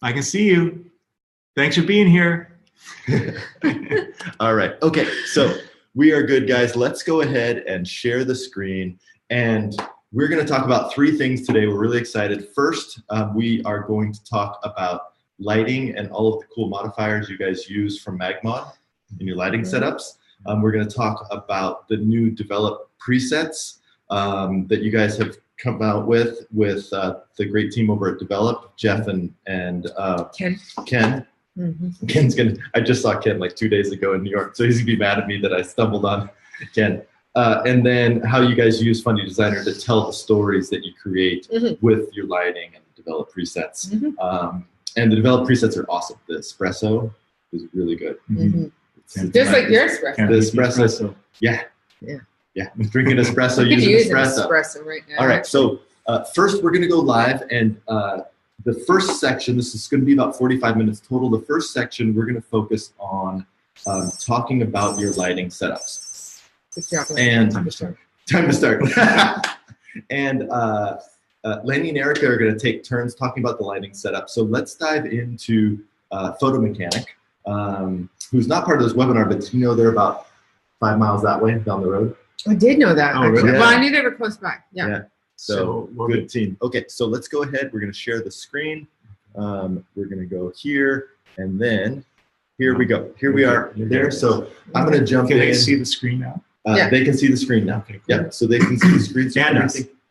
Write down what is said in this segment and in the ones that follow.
I can see you. Thanks for being here. All right. Okay. So we are good, guys. Let's go ahead and share the screen. And we're going to talk about 3 things today. We're really excited. First, we are going to talk about lighting and all of the cool modifiers you guys use from MagMod in your lighting setups. We're going to talk about the new developed presets that you guys have come out with the great team over at Develop, Jeff and Ken. Mm-hmm. Ken's I just saw Ken like 2 days ago in New York, so he's gonna be mad at me that I stumbled on Ken. And then how you guys use Fundy Designer to tell the stories that you create with your lighting and Develop presets. And the Develop presets are awesome. The espresso is really good. Just like your espresso. The espresso. Yeah. I'm drinking espresso, using espresso right now. All right, so first we're going to go live, and the first section, this is going to be about 45 minutes total. The first section, we're going to focus on talking about your lighting setups. And time to start. And Laney and Erica are going to take turns talking about the lighting setup. So let's dive into Photo Mechanic, who's not part of this webinar, but you know they're about 5 miles that way down the road. I did know that. Oh, really? Well, I knew they were close by. Yeah. So good team. Okay, so let's go ahead. We're going to share the screen. We're going to go here, and then here we go. Here we are there. So I'm going to jump in. Can they see the screen now? They can see the screen now. Okay, cool. Yeah, so they can see the screen. So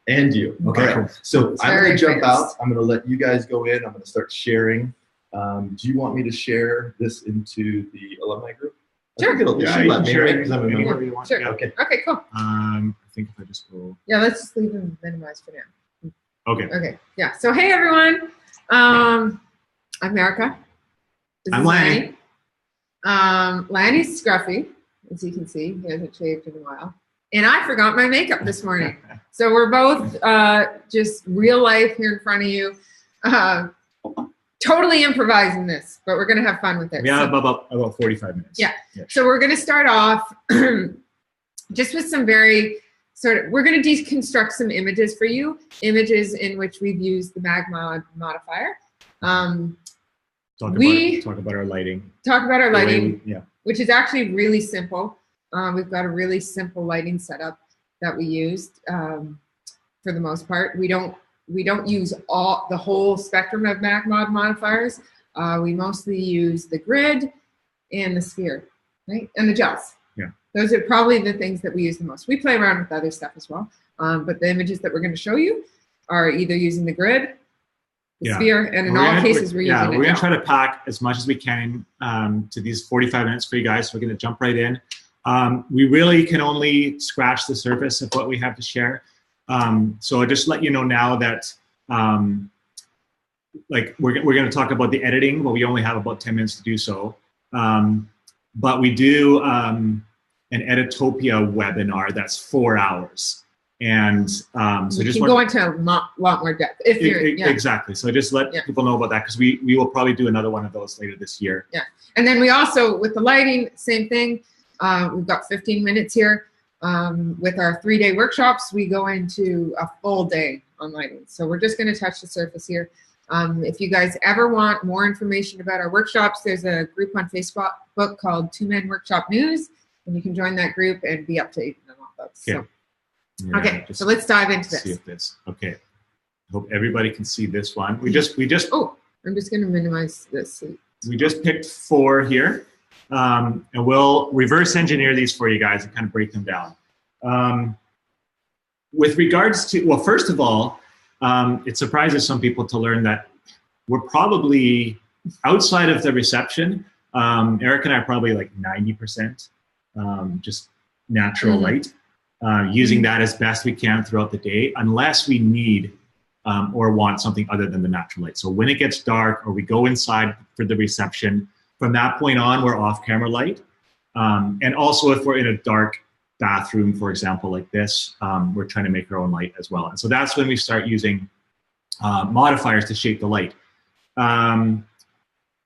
and you. Okay, cool. So I'm going to jump out. I'm going to let you guys go in. I'm going to start sharing. Do you want me to share this into the alumni group? Sure. You should let me, right? Because I'm a member. Sure. Yeah, okay, cool. I think if I just go. Yeah, let's just leave them minimized for now. Okay. Yeah. So hey everyone, I'm Erica. I'm Lanny. Lanny's scruffy, as you can see. He hasn't shaved in a while. And I forgot my makeup this morning. So we're both just real life here in front of you. Totally improvising this, but we're going to have fun with it. We have about 45 minutes. Yeah. So we're going to start off just with some very we're going to deconstruct some images for you, images in which we've used the MagMod modifier. Talk about our lighting. Talk about our lighting, which is actually really simple. We've got a really simple lighting setup that we used for the most part. We don't use the whole spectrum of MagMod modifiers. We mostly use the grid and the sphere, right? And the gels. Yeah. Those are probably the things that we use the most. We play around with other stuff as well. But the images that we're going to show you are either using the grid, the sphere, and in all cases we're using a gel. We're going to try to pack as much as we can to these 45 minutes for you guys. So we're going to jump right in. We really can only scratch the surface of what we have to share. So I'll just let you know now that like we're going to talk about the editing, but we only have about 10 minutes to do so. But we do an Editopia webinar that's 4 hours. And so you just can go into a lot more depth if you're exactly. So just let people know about that, because we will probably do another one of those later this year. Yeah. And then we also, with the lighting, same thing. We've got 15 minutes here. With our 3-day workshops, we go into a full day on lighting. So we're just going to touch the surface here. If you guys ever want more information about our workshops, there's a group on Facebook called 2 Men Workshop News, and you can join that group and be up to date on all those. Okay. So let's dive into this. See if this. Okay. Hope everybody can see this one. We just. Oh, I'm just going to minimize this. We just picked 4 here. And we'll reverse engineer these for you guys and kind of break them down. With regards to, well, first of all, it surprises some people to learn that we're probably, outside of the reception, Eric and I are probably like 90% just natural light, using that as best we can throughout the day, unless we need or want something other than the natural light. So when it gets dark or we go inside for the reception, from that point on, we're off camera light. And also if we're in a dark bathroom, for example, like this, we're trying to make our own light as well. And so that's when we start using modifiers to shape the light.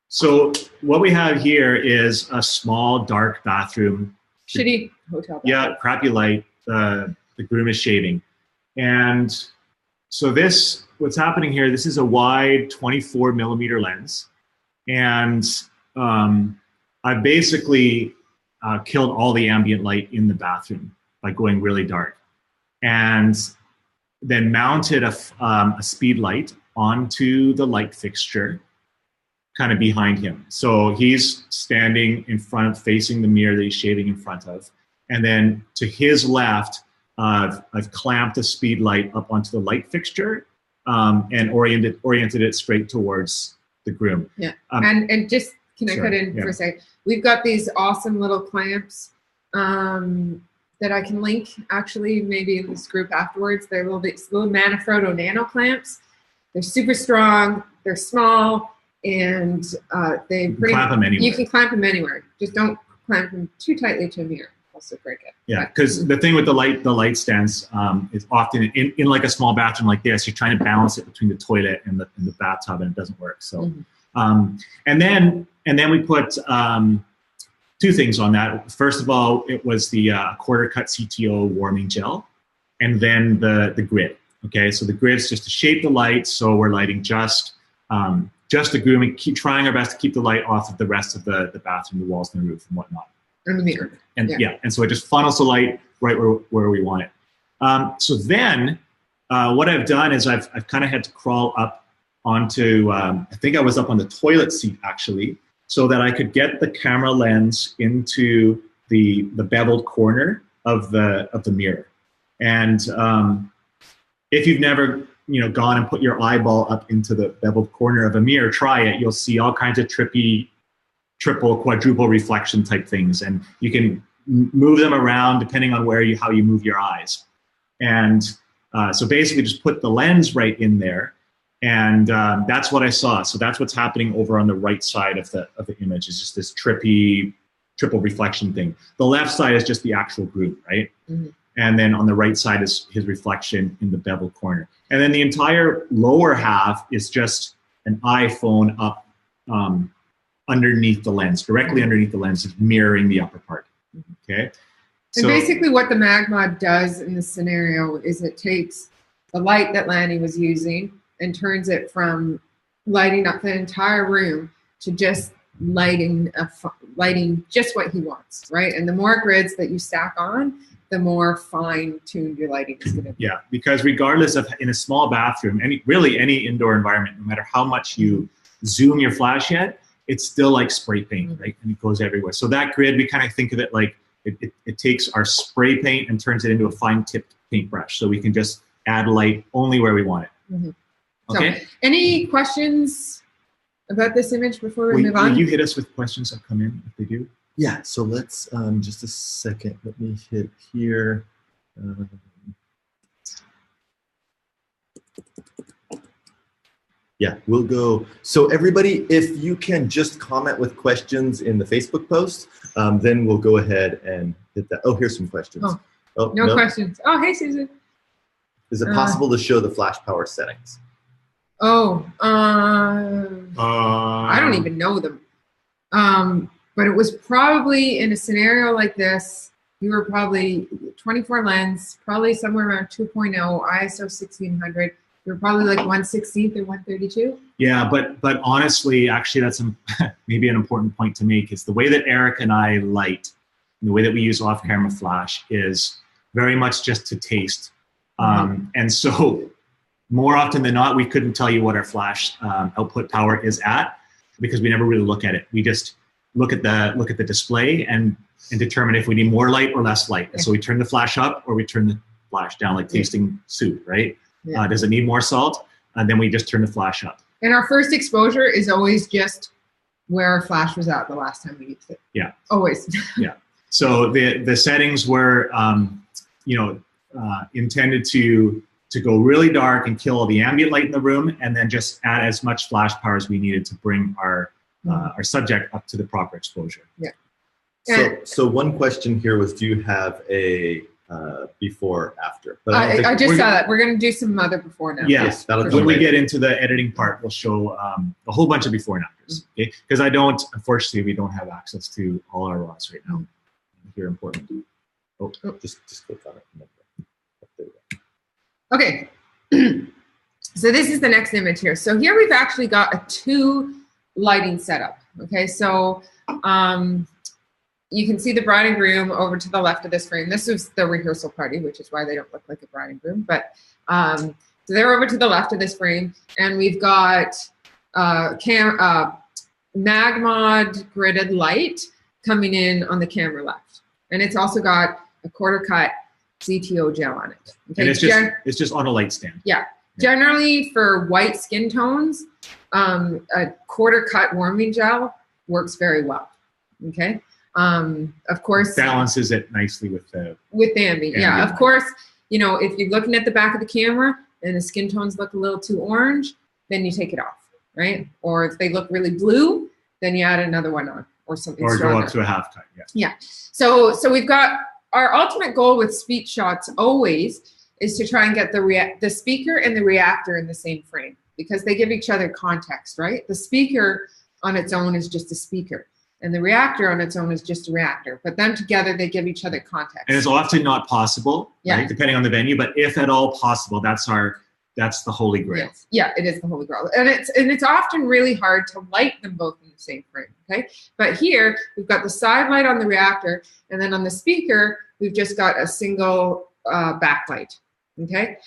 So what we have here is a small dark bathroom. Shitty hotel bathroom. Yeah, crappy light. The groom is shaving. And So this, what's happening here, this is a wide 24 millimeter lens. And I basically killed all the ambient light in the bathroom by going really dark. And then mounted a speed light onto the light fixture kind of behind him. So he's standing in front, facing the mirror that he's shaving in front of. And then to his left, I've clamped a speed light up onto the light fixture and oriented it straight towards the groom. Yeah, and just, can I cut in for a second? We've got these awesome little clamps that I can link, actually, maybe in this group afterwards. They're little Manfrotto nano clamps. They're super strong, they're small, and you can clamp them anywhere. Just don't clamp them too tightly to a mirror. Also break it. Yeah, because the thing with the light stands is often in like a small bathroom like this, you're trying to balance it between the toilet and the bathtub, and it doesn't work. So, and then we put two things on that. First of all, it was the quarter cut CTO warming gel, and then the grid. Okay, so the grid's just to shape the light, so we're lighting just the groom, and keep trying our best to keep the light off of the rest of the bathroom, the walls and the roof and whatnot. And the mirror. And and so it just funnels the light right where we want it. So then what I've done is I've kind of had to crawl up onto, I think I was up on the toilet seat actually, so that I could get the camera lens into the beveled corner of the mirror. And if you've never gone and put your eyeball up into the beveled corner of a mirror, try it. You'll see all kinds of trippy, triple, quadruple reflection type things, and you can move them around depending on how you move your eyes. And so basically just put the lens right in there, and that's what I saw. So that's what's happening over on the right side of the image, is just this trippy triple reflection thing. The left side is just the actual groom, right? Mm-hmm. And then on the right side is his reflection in the bevel corner. And then the entire lower half is just an iPhone up underneath the lens, directly underneath the lens, is mirroring the upper part. Okay. And basically what the MagMod does in this scenario is it takes the light that Lanny was using and turns it from lighting up the entire room to just lighting just what he wants, right? And the more grids that you stack on, the more fine-tuned your lighting is going to be. Yeah, because regardless of, in a small bathroom, any indoor environment, no matter how much you zoom your flash head, it's still like spray paint, right? And it goes everywhere. So that grid, we kind of think of it like it takes our spray paint and turns it into a fine-tipped paintbrush. So we can just add light only where we want it. Mm-hmm. Okay. So, any questions about this image before we move on? Will you hit us with questions that come in if they do? Yeah, so let's, just a second, let me hit here. Yeah, we'll go. So everybody, if you can just comment with questions in the Facebook post, then we'll go ahead and hit that. Oh, here's some questions. No questions. Oh, hey, Susan. Is it possible to show the flash power settings? I don't even know them. But it was probably in a scenario like this, you were probably 24 lens, probably somewhere around 2.0, ISO 1600. You're probably like 1/16 or 132. Yeah, but honestly, actually, that's maybe an important point to make, is the way that Eric and I light, and the way that we use off-camera flash is very much just to taste. And so more often than not, we couldn't tell you what our flash output power is at, because we never really look at it. We just look at the display and determine if we need more light or less light. And so we turn the flash up or we turn the flash down, like tasting soup, right? Yeah. Does it need more salt? And then we just turn the flash up. And our first exposure is always just where our flash was at the last time we used it. Yeah. Always. Yeah. So the settings were, intended to go really dark and kill all the ambient light in the room, and then just add as much flash power as we needed to bring our subject up to the proper exposure. Yeah. So one question here was, do you have a before after? But I just saw that. We're going to do some other before and after. Yes, when we get into the editing part, we'll show a whole bunch of before and afters. Okay, because unfortunately, we don't have access to all our raws right now. Here, important. Just click on it. Okay. So this is the next image here. So here we've actually got a 2 lighting setup. Okay, so you can see the bride and groom over to the left of this frame. This is the rehearsal party, which is why they don't look like a bride and groom. But so they're over to the left of this frame, and we've got Magmod gridded light coming in on the camera left, and it's also got a quarter cut CTO gel on it. Okay? And it's just on a light stand. Yeah. Generally, for white skin tones, a quarter cut warming gel works very well. Okay. Of course, balances it nicely with the ambient. Yeah. Of course, you know, if you're looking at the back of the camera and the skin tones look a little too orange, then you take it off, right? Or if they look really blue, then you add another one on or something. Or stronger. go up to a half cut. Yeah. Yeah. So we've got our ultimate goal with speech shots always is to try and get the speaker and the reactor in the same frame, because they give each other context, right? The speaker on its own is just a speaker, and the reactor on its own is just a reactor. But then together they give each other context. And it's often not possible, right? Depending on the venue, but if at all possible, that's the holy grail. Yes. Yeah, it is the holy grail. And it's often really hard to light them both in the same frame, okay? But here we've got the side light on the reactor, and then on the speaker, we've just got a single backlight. Okay.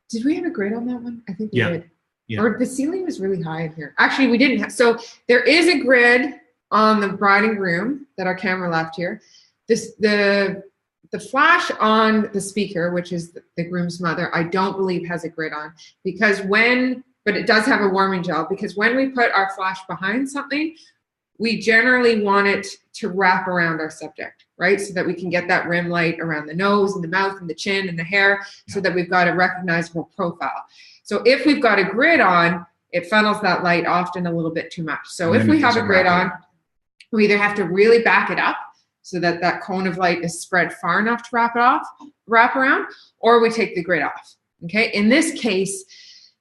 Did we have a grid on that one? I think we did. Yeah. Or the ceiling was really high in here. Actually, we didn't have. So there is a grid on the bride and groom that our camera left here. The flash on the speaker, which is the groom's mother, I don't believe has a grid on, but it does have a warming gel, because when we put our flash behind something, we generally want it to wrap around our subject, right? So that we can get that rim light around the nose and the mouth and the chin and the hair, so that we've got a recognizable profile. So if we've got a grid on, it funnels that light often a little bit too much. So if we have a grid on, we either have to really back it up so that that cone of light is spread far enough to wrap around, or we take the grid off, okay? In this case,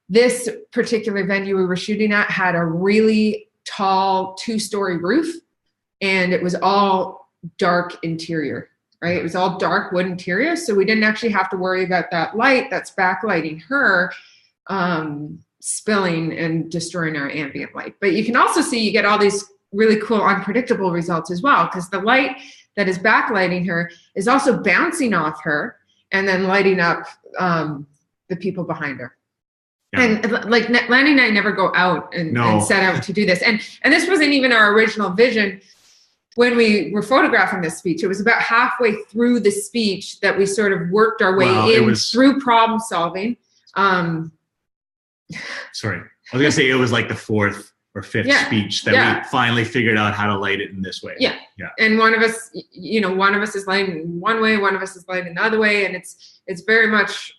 this particular venue we were shooting at had a really tall 2-story roof, and it was all dark interior, right? It was all dark wood interior, so we didn't actually have to worry about that light that's backlighting her spilling and destroying our ambient light. But you can also see you get all these really cool unpredictable results as well, because the light that is backlighting her is also bouncing off her and then lighting up the people behind her. Yeah. And like Lanny and I never go out and set out to do this. And this wasn't even our original vision when we were photographing this speech. It was about halfway through the speech that we sort of worked our way through problem solving. Sorry, I was gonna say it was like the 4th or 5th speech that we finally figured out how to light it in this way. Yeah. And one of us is lighting one way, one of us is lighting the other way, and it's very much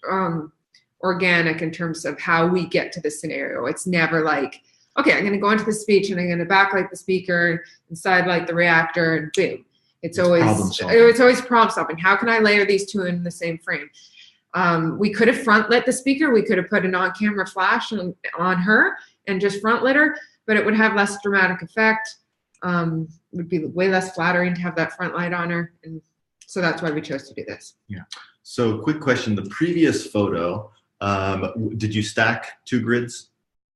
organic in terms of how we get to the scenario. It's never like, okay, I'm going to go into the speech and I'm going to backlight the speaker and sidelight the reactor and boom. It's always problem solving. How can I layer these two in the same frame? We could have front lit the speaker. We could have put an on-camera flash on her and just front lit her, but it would have less dramatic effect. Would be way less flattering to have that front light on her. And so that's why we chose to do this. Yeah. So quick question, the previous photo, did you stack 2 grids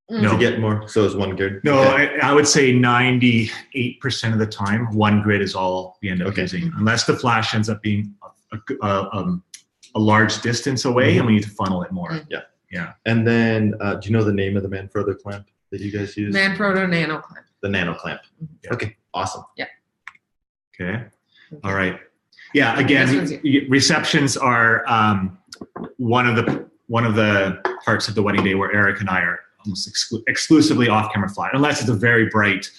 to get more? So it's 1 grid? No, okay. I would say 98% of the time, 1 grid is all we end up using, unless the flash ends up being a large distance away and we need to funnel it more. Yeah. And then, do you know the name of the Manfrotto clamp that you guys use? Manfrotto Nano Clamp. The Nano Clamp. Yeah. Okay, awesome. Yeah. Okay. All right. Yeah. Again, receptions are one of the parts of the wedding day where Eric and I are almost exclusively off-camera flash, unless it's a very bright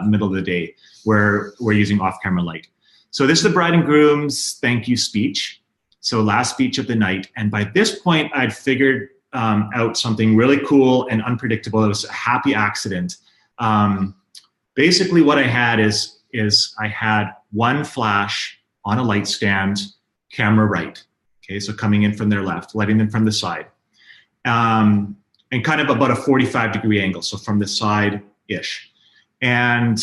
middle of the day where we're using off-camera light. So this is the bride and groom's thank you speech. So last speech of the night. And by this point, I'd figured out something really cool and unpredictable. It was a happy accident. Basically what I had is I had 1 flash on a light stand, camera right. Okay, so coming in from their left, lighting them from the side. And kind of about a 45-degree angle, so from the side-ish. And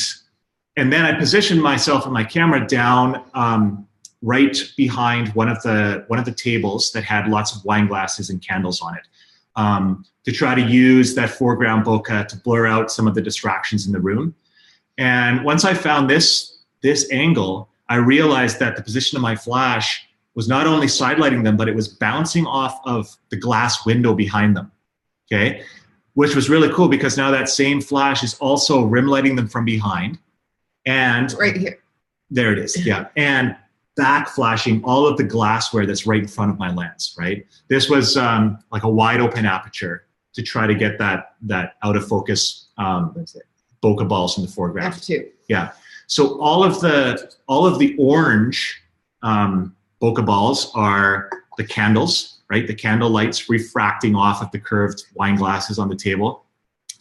then I positioned myself and my camera down right behind one of the tables that had lots of wine glasses and candles on it. to try to use that foreground bokeh to blur out some of the distractions in the room. And once I found this angle, I realized that the position of my flash was not only side lighting them, but it was bouncing off of the glass window behind them, okay? Which was really cool because now that same flash is also rim lighting them from behind. And right here. There it is, yeah. And back flashing all of the glassware that's right in front of my lens, right? This was like a wide open aperture to try to get that out of focus bokeh balls in the foreground. F2. Yeah. So all of the orange bokeh balls are the candles, right? The candle lights refracting off of the curved wine glasses on the table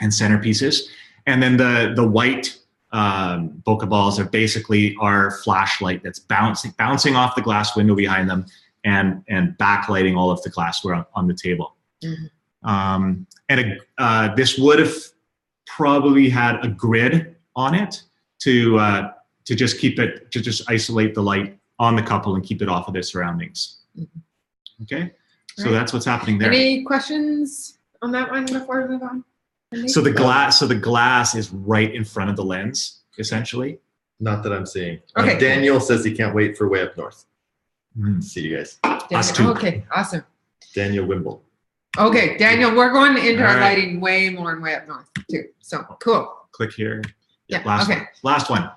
and centerpieces. And then the white bokeh balls are basically our flashlight that's bouncing off the glass window behind them and backlighting all of the glassware on the table. Mm-hmm. This would have probably had a grid on it to just keep it, to just isolate the light on the couple and keep it off of their surroundings. Mm-hmm. Okay, so right. That's what's happening there. Any questions on that one before we move on? So the glass is right in front of the lens, essentially. Not that I'm seeing. Okay. Daniel says he can't wait for Way Up North. See you guys. Us too. Okay, awesome. Daniel Wimble. Okay, Daniel, we're going into our lighting way more in Way Up North too. So cool. Click here. Yeah. Last one.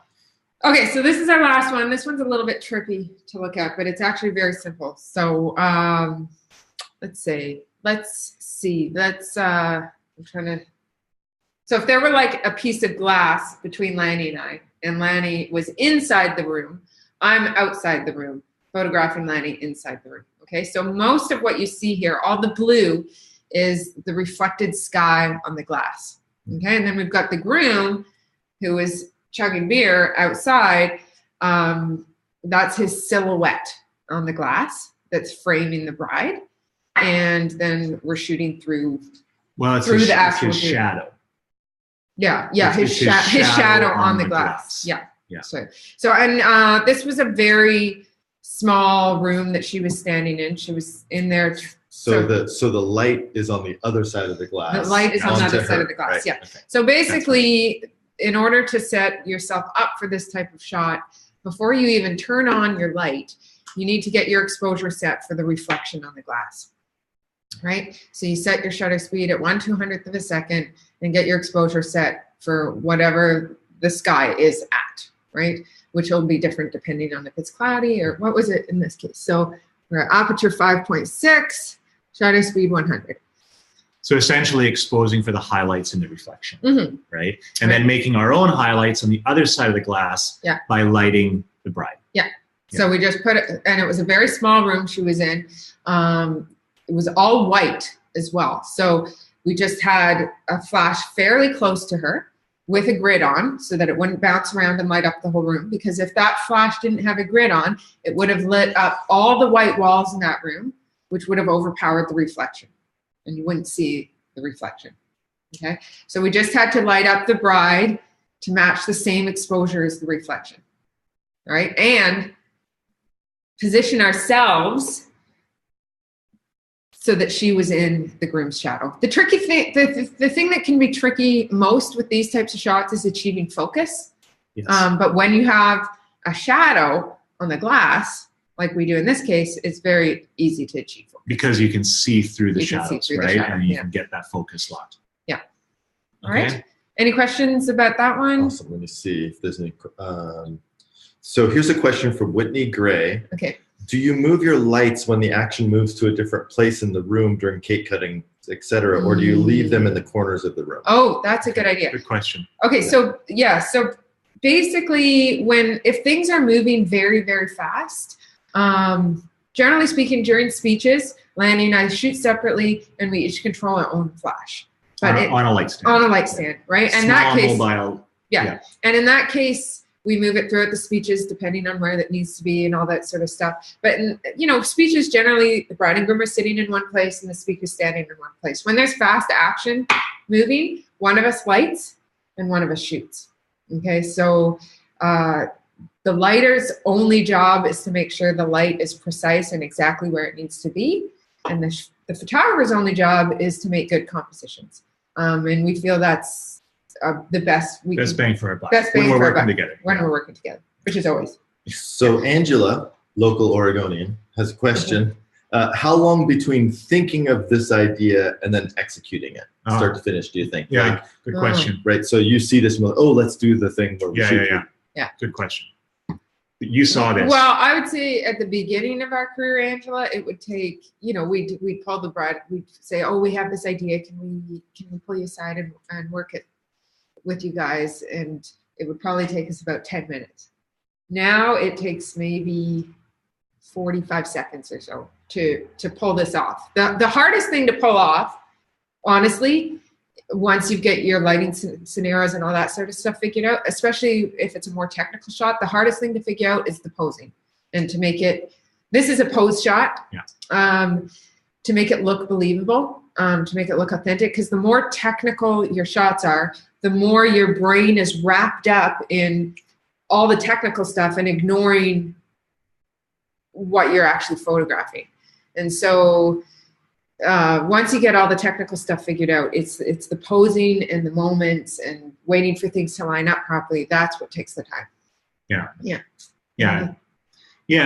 Okay, so this is our last one. This one's a little bit tricky to look at, but it's actually very simple. So let's see. I'm trying to. So if there were like a piece of glass between Lanny and I, and Lanny was inside the room, I'm outside the room, photographing Lanny inside the room. Okay, so most of what you see here, all the blue, is the reflected sky on the glass. Okay, and then we've got the groom who is chugging beer outside. That's his silhouette on the glass that's framing the bride. And then we're shooting through, the actual his shadow. Yeah, his shadow on the glass. Yeah. So and this was a very small room that she was standing in. She was in there. So the light is on the other side of the glass. The light is on the other side of the glass. Right. Yeah. Okay. So basically, in order to set yourself up for this type of shot, before you even turn on your light, you need to get your exposure set for the reflection on the glass. Right? So you set your shutter speed at 1/200th of a second and get your exposure set for whatever the sky is at, right? Which will be different depending on if it's cloudy or what was it in this case. So we're at aperture 5.6, shutter speed 100. So essentially exposing for the highlights in the reflection, right? And then making our own highlights on the other side of the glass by lighting the bride. Yeah. So we just put it, and it was a very small room she was in. It was all white as well. So we just had a flash fairly close to her with a grid on so that it wouldn't bounce around and light up the whole room. Because if that flash didn't have a grid on, it would have lit up all the white walls in that room, which would have overpowered the reflection. And you wouldn't see the reflection. Okay. So we just had to light up the bride to match the same exposure as the reflection. All right. And position ourselves so that she was in the groom's shadow. The tricky thing, the thing that can be tricky most with these types of shots is achieving focus. Yes. But when you have a shadow on the glass, like we do in this case, it's very easy to achieve focus. Because you can see through the shadows, right? And you can get that focus locked. Yeah. All right. Any questions about that one? Awesome. Let me see if there's any. So here's a question from Whitney Gray. Okay. Do you move your lights when the action moves to a different place in the room during cake cutting, etc., or do you leave them in the corners of the room? Oh, that's a good idea. Good question. Okay, so basically, if things are moving very, very fast, generally speaking, during speeches, Lanny and I shoot separately, and we each control our own flash. But on a light stand. On a light stand, right? Small and that case, mobile. Yeah. And in that case, we move it throughout the speeches depending on where that needs to be and all that sort of stuff. But in, speeches generally, the bride and groom are sitting in one place and the speaker's standing in one place. When there's fast action moving, one of us lights and one of us shoots. Okay, so the lighter's only job is to make sure the light is precise and exactly where it needs to be, and The photographer's only job is to make good compositions. And we feel that's the best we Best can, bang for our buck. best bang when we're for our working buck together. when we're working together, which is always. So Angela, local Oregonian, has a question. How long between thinking of this idea and then executing it, start to finish, do you think? Yeah, Like, good question. right, so you see this and you're like, oh, let's do the thing where we shoot. Yeah. Good question. You saw this. Well, I would say at the beginning of our career, Angela, it would take, we'd call the bride, we'd say, oh, we have this idea. Can we pull you aside and work it with you guys? And it would probably take us about 10 minutes. Now it takes maybe 45 seconds or so to pull this off. The hardest thing to pull off, honestly, once you get your lighting scenarios and all that sort of stuff figured out, especially if it's a more technical shot, the hardest thing to figure out is the posing. And to make it, this is a pose shot, to make it look believable, to make it look authentic, because the more technical your shots are, the more your brain is wrapped up in all the technical stuff and ignoring what you're actually photographing. And so once you get all the technical stuff figured out, it's the posing and the moments and waiting for things to line up properly. That's what takes the time.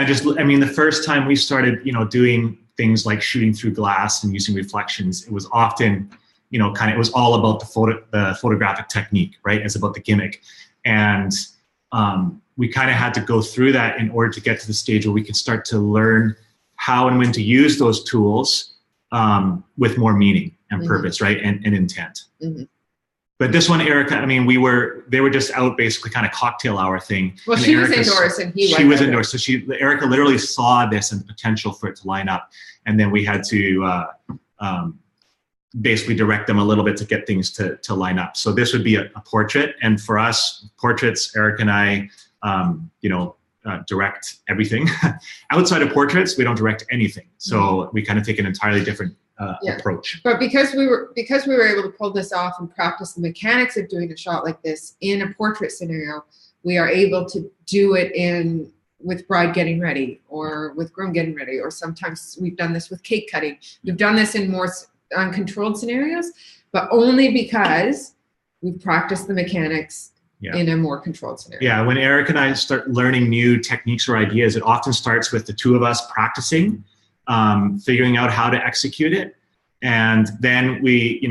Just, I mean, the first time we started, doing things like shooting through glass and using reflections, it was often, it was all about the photographic technique, right? It's about the gimmick. And we kind of had to go through that in order to get to the stage where we could start to learn how and when to use those tools with more meaning and purpose, right? And intent. But this one, Erica, I mean, they were just out basically kind of cocktail hour thing. Well, she was indoors and she was indoors. So Erica literally saw this and the potential for it to line up. And then we had to basically direct them a little bit to get things to line up. So this would be a portrait. And for us, portraits, Eric and I, direct everything. Outside of portraits, we don't direct anything. So we kind of take an entirely different approach. But because we were able to pull this off and practice the mechanics of doing a shot like this in a portrait scenario, we are able to do it with bride getting ready or with groom getting ready, or sometimes we've done this with cake cutting. We've done this in more uncontrolled scenarios, but only because we've practiced the mechanics in a more controlled scenario. Yeah, when Eric and I start learning new techniques or ideas, it often starts with the two of us practicing, figuring out how to execute it. And then we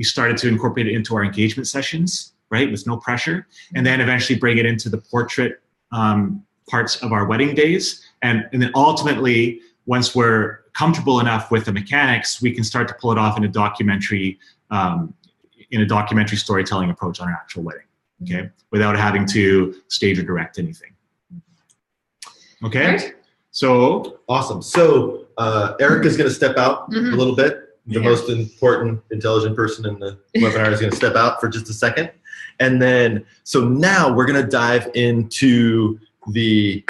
started to incorporate it into our engagement sessions, right, with no pressure. And then eventually bring it into the portrait parts of our wedding days. And then ultimately, once we're comfortable enough with the mechanics, we can start to pull it off in a documentary storytelling approach on an actual wedding. Okay, without having to stage or direct anything. Okay, right. So awesome. So Erica's going to step out a little bit. The most important, intelligent person in the webinar is going to step out for just a second, and then so now we're going to dive into the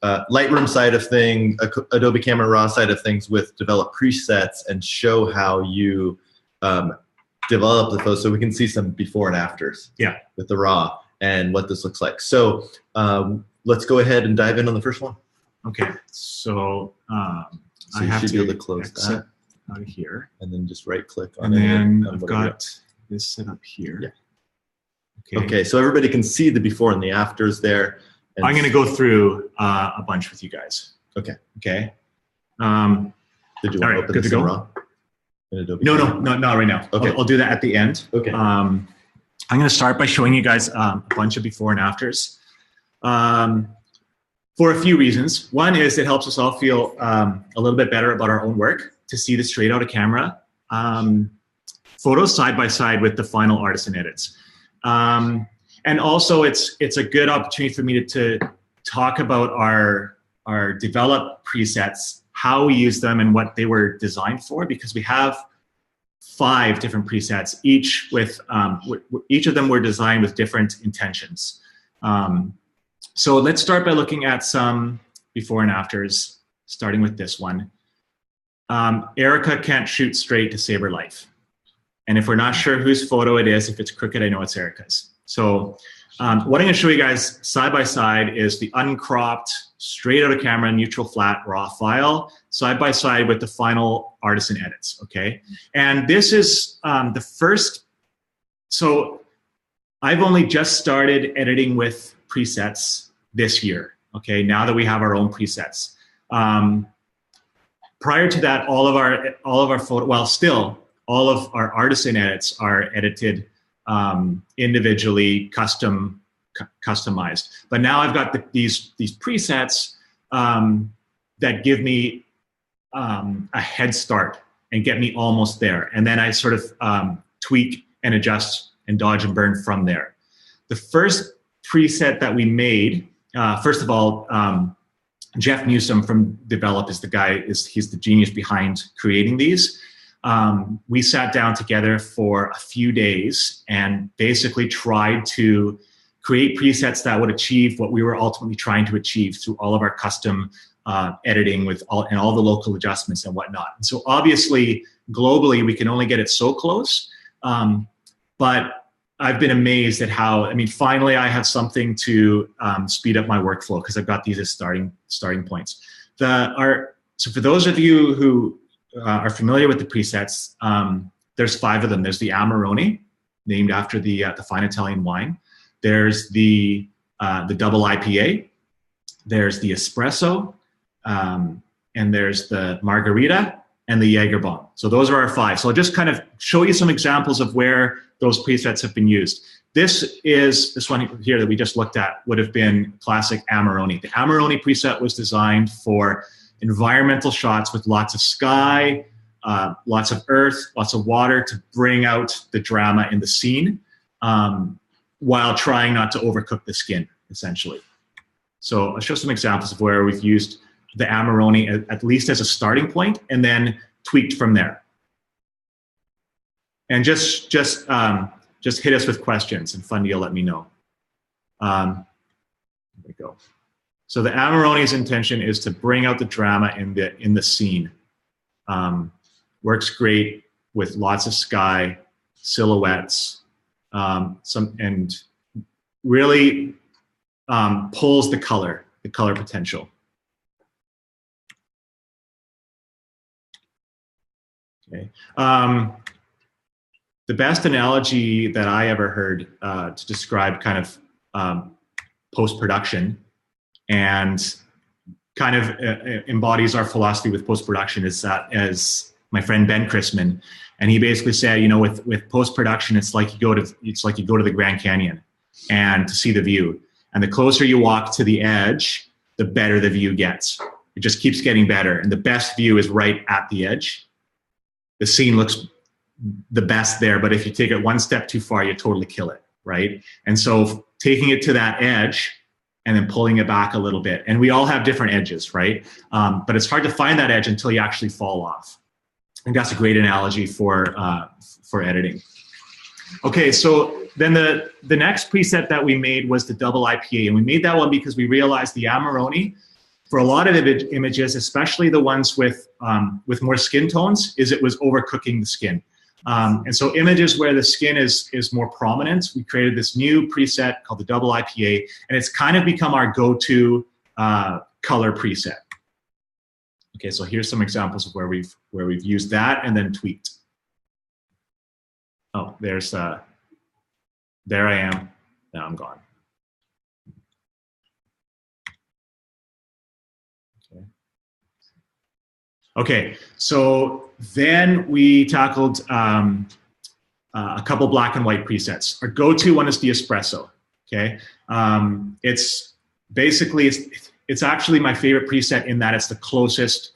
Lightroom side of things, Adobe Camera Raw side of things with develop presets and show how you develop the photos so we can see some before and afters with the raw and what this looks like. So let's go ahead and dive in on the first one. Okay, so I have to be able to close that out of here. And then just right click on it. And then I've got this set up here. Yeah. Okay, so everybody can see the before and the afters there. And I'm going to go through a bunch with you guys. Okay. Okay. Did you want to open this in raw? No, not right now. Okay. I'll do that at the end. Okay. I'm going to start by showing you guys a bunch of before and afters for a few reasons. One is it helps us all feel a little bit better about our own work, to see the straight out of camera photos side by side with the final artisan edits. And also it's a good opportunity for me to talk about our developed presets, how we use them and what they were designed for, because we have 5 different presets, each of them were designed with different intentions. So let's start by looking at some before and afters, starting with this one. Erica can't shoot straight to save her life. And if we're not sure whose photo it is, if it's crooked, I know it's Erica's. So What I'm going to show you guys side by side is the uncropped, straight out of camera, neutral flat raw file, side by side with the final artisan edits, okay? And this is the first, so I've only just started editing with presets this year, okay? Now that we have our own presets. Prior to that, all of our photo, well, still, all of our artisan edits are edited individually, customized. But now I've got these presets that give me a head start and get me almost there. And then I sort of tweak and adjust and dodge and burn from there. The first preset that we made, first of all, Jeff Newsom from Develop is the guy, he's the genius behind creating these. We sat down together for a few days and basically tried to create presets that would achieve what we were ultimately trying to achieve through all of our custom editing with all the local adjustments and whatnot. And so obviously, globally, we can only get it so close. But I've been amazed at how, I mean, finally I have something to speed up my workflow because I've got these as starting points. So for those of you who are familiar with the presets, there's 5 of them. There's the Amarone, named after the fine Italian wine. There's the double IPA. There's the espresso, and there's the margarita and the Jaeger bomb. So those are our 5. So I'll just kind of show you some examples of where those presets have been used. This one here that we just looked at would have been classic Amarone. The Amarone preset was designed for environmental shots with lots of sky, lots of earth, lots of water to bring out the drama in the scene while trying not to overcook the skin, essentially. So I'll show some examples of where we've used the Amarone at least as a starting point and then tweaked from there. And just hit us with questions, and Fundy will let me know. There we go. So the Amarone's intention is to bring out the drama in the scene. Works great with lots of sky, silhouettes, and really pulls the color potential. Okay. The best analogy that I ever heard to describe kind of post-production and kind of embodies our philosophy with post-production is as my friend Ben Chrisman, and he basically said, you know, with post-production, it's like you go to the Grand Canyon and to see the view, and the closer you walk to the edge, the better the view gets. It just keeps getting better, and the best view is right at the edge. The scene looks the best there, but if you take it one step too far, you totally kill it, right? And so taking it to that edge and then pulling it back a little bit. And we all have different edges, right? But it's hard to find that edge until you actually fall off. I think that's a great analogy for editing. Okay, so then the next preset that we made was the double IPA, and we made that one because we realized the Amarone, for a lot of images, especially the ones with more skin tones, it was overcooking the skin. And so images where the skin is more prominent, we created this new preset called the double IPA, and it's kind of become our go-to color preset. Okay, so here's some examples of where we've used that and then tweaked. Oh, there I am. Now I'm gone. Okay, so then we tackled a couple black and white presets. Our go-to one is the espresso. Okay, it's basically it's actually my favorite preset in that it's the closest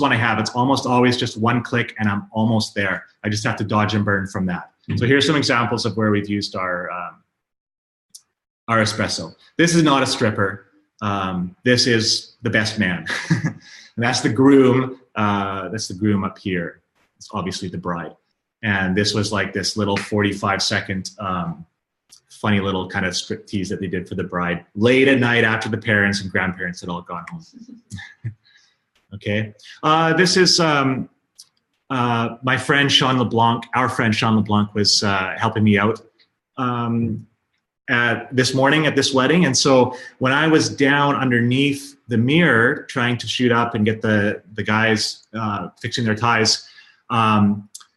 one I have. It's almost always just one click and I'm almost there. I just have to dodge and burn from that. Mm-hmm. So here's some examples of where we've used our espresso. This is not a stripper. This is the best man. And that's the groom. That's the groom up here. It's obviously the bride. And this was like this little 45-second funny little kind of striptease that they did for the bride late at night after the parents and grandparents had all gone home. Okay. This is my friend Sean LeBlanc. Our friend Sean LeBlanc was helping me out. this morning at this wedding. And so when I was down underneath the mirror trying to shoot up and get the guys fixing their ties,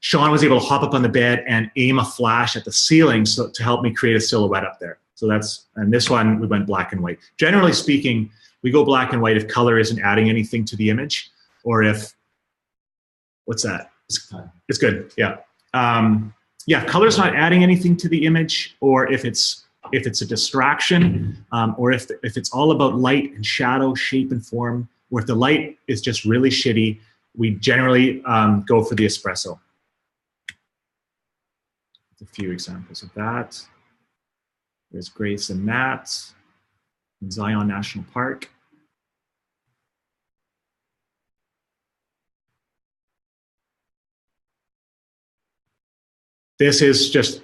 Sean was able to hop up on the bed and aim a flash at the ceiling to help me create a silhouette up there. So and this one, we went black and white. Generally speaking, we go black and white if color isn't adding anything to the image, or if, what's that? It's good, yeah. Yeah, color's not adding anything to the image, or if it's a distraction, or if it's all about light and shadow, shape and form, or if the light is just really shitty, we generally go for the espresso. A few examples of that. There's Grace and Matt in Zion National Park. This is just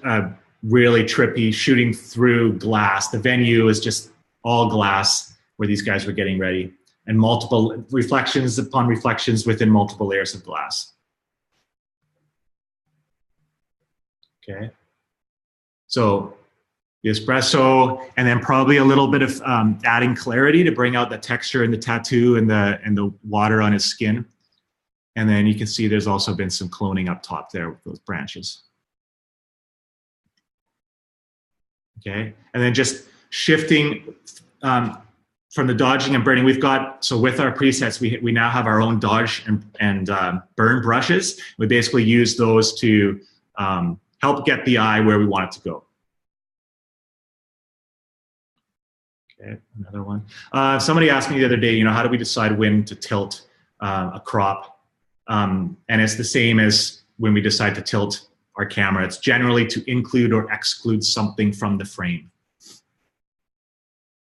really trippy, shooting through glass. The venue is just all glass where these guys were getting ready, and multiple reflections upon reflections within multiple layers of glass. Okay. So the espresso, and then probably a little bit of adding clarity to bring out the texture and the tattoo and the water on his skin. And then you can see there's also been some cloning up top there with those branches. Okay, and then just shifting from the dodging and burning. We've got, so with our presets, we now have our own dodge and burn brushes. We basically use those to help get the eye where we want it to go. Okay, another one. Somebody asked me the other day, how do we decide when to tilt a crop? And it's the same as when we decide to tilt our camera. It's generally to include or exclude something from the frame,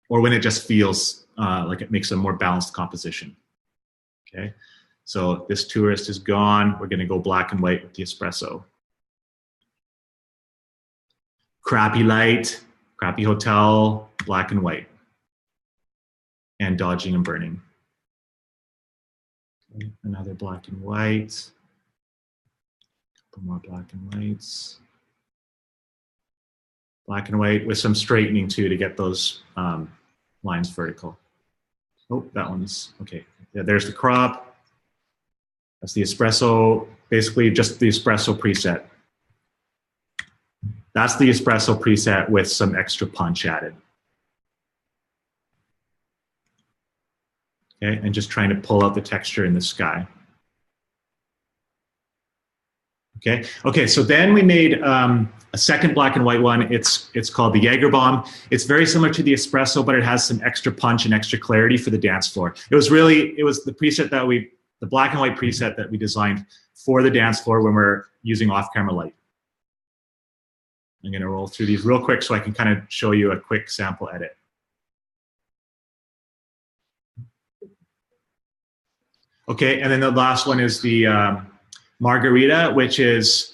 or when it just feels like it makes a more balanced composition. Okay, so this tourist is gone. We're going to go black and white with the espresso. Crappy light, crappy hotel, black and white. And dodging and burning. Okay, another black and white. Couple more black and whites. Black and white with some straightening too to get those lines vertical. Oh, that one's okay. Yeah, there's the crop. That's the espresso, basically just the espresso preset. That's the espresso preset with some extra punch added. Okay, and just trying to pull out the texture in the sky. Okay, so then we made a second black and white one. It's called the Jaeger Bomb. It's very similar to the espresso, but it has some extra punch and extra clarity for the dance floor. It was the preset that the black and white preset that we designed for the dance floor when we're using off-camera light. I'm gonna roll through these real quick so I can kind of show you a quick sample edit. Okay, and then the last one is the Margarita, which is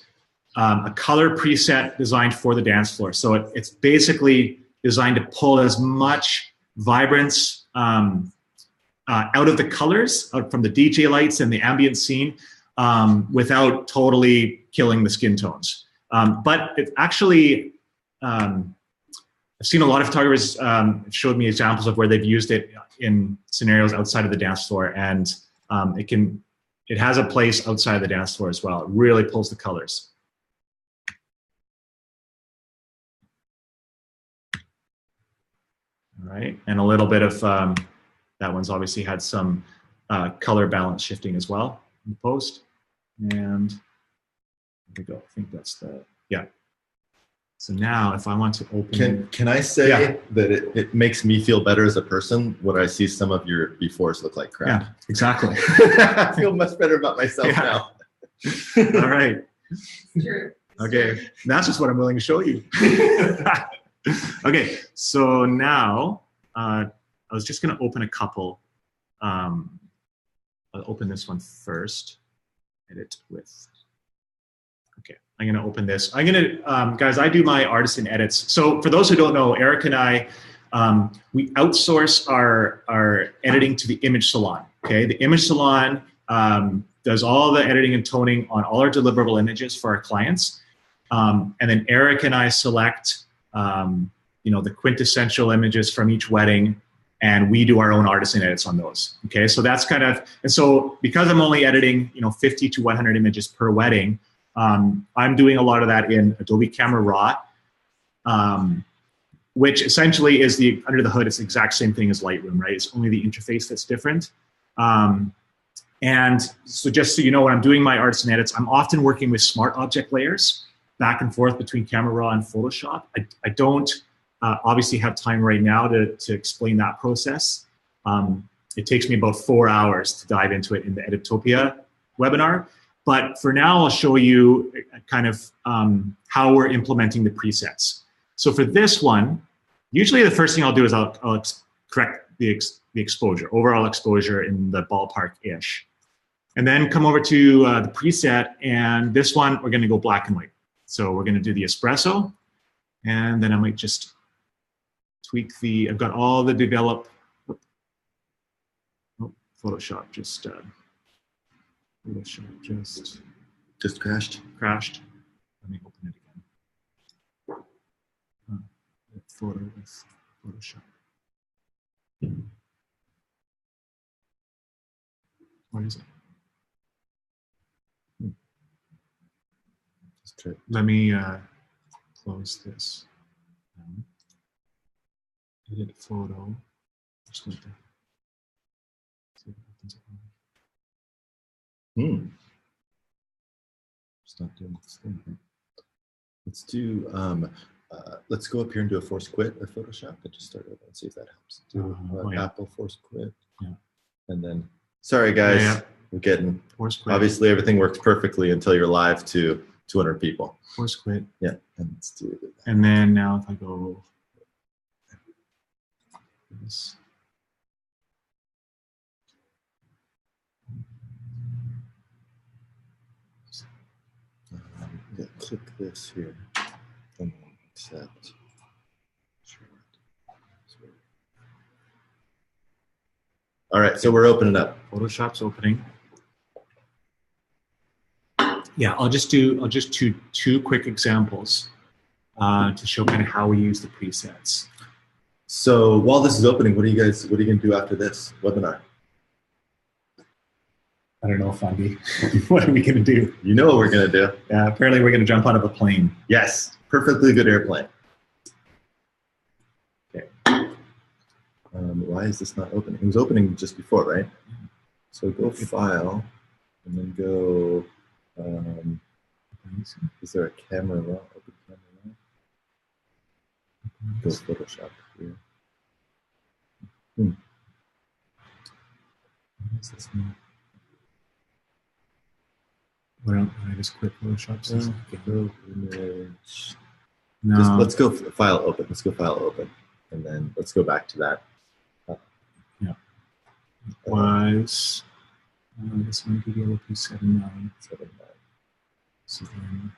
a color preset designed for the dance floor. So it's basically designed to pull as much vibrance out of the colors, out from the DJ lights and the ambient scene, without totally killing the skin tones. But it actually, I've seen a lot of photographers showed me examples of where they've used it in scenarios outside of the dance floor, and it has a place outside of the dance floor as well. It really pulls the colors. All right, and a little bit of, that one's obviously had some color balance shifting as well in the post. And there we go, I think that's yeah. So now if I want to open. Can I say that it makes me feel better as a person when I see some of your befores look like crap? Yeah, exactly. I feel much better about myself now. All right. True. Okay, that's just what I'm willing to show you. Okay, so now I was just gonna open a couple. I'll open this one first. Edit with. Okay, I'm gonna open this. I'm gonna, guys, I do my artisan edits. So for those who don't know, Eric and I, we outsource our editing to the image salon, okay? The image salon does all the editing and toning on all our deliverable images for our clients. And then Eric and I select the quintessential images from each wedding, and we do our own artisan edits on those. Okay, so that's kind of, and so because I'm only editing 50 to 100 images per wedding, I'm doing a lot of that in Adobe Camera Raw, which essentially is under the hood, it's the exact same thing as Lightroom, right? It's only the interface that's different. And so just so you know, when I'm doing my artisan edits, I'm often working with smart object layers back and forth between Camera Raw and Photoshop. I don't obviously have time right now to explain that process. It takes me about 4 hours to dive into it in the Editopia webinar. But for now, I'll show you kind of how we're implementing the presets. So for this one, usually the first thing I'll do is I'll correct the exposure, overall exposure in the ballpark-ish. And then come over to the preset, and this one, we're gonna go black and white. So we're gonna do the espresso, and then I might just tweak I've got all the develop, Photoshop just crashed. Let me open it again. Photo with Photoshop. What is it? Let me close this. Edit photo. Just like that. See if it opens up. It's not doing this thing here. Let's do. Let's go up here and do a force quit with Photoshop. And just start over and see if that helps. Do Apple force quit. Yeah. And then, sorry guys, we're getting. Force quit. Obviously, everything works perfectly until you're live to 200 people. Force quit. Yeah, and let's do it. And then now if I go this. Yeah, click this here and then accept. All right, so we're opening up. Photoshop's opening. Yeah, I'll just do two quick examples to show kind of how we use the presets. So while this is opening, what are you gonna do after this webinar? I don't know, Fundy. What are we gonna do? You know what we're gonna do. Yeah, apparently we're gonna jump out of a plane. Yes, perfectly good airplane. Okay. Why is this not opening? It was opening just before, right? So go File, and then go. Is there a camera raw? Open camera raw. Go Photoshop here. What is this now? Why don't I just quit Photoshop? Go image. No. Just, let's go File Open. Let's go File Open, and then let's go back to that. Yeah. It was this one DVLP 79. So then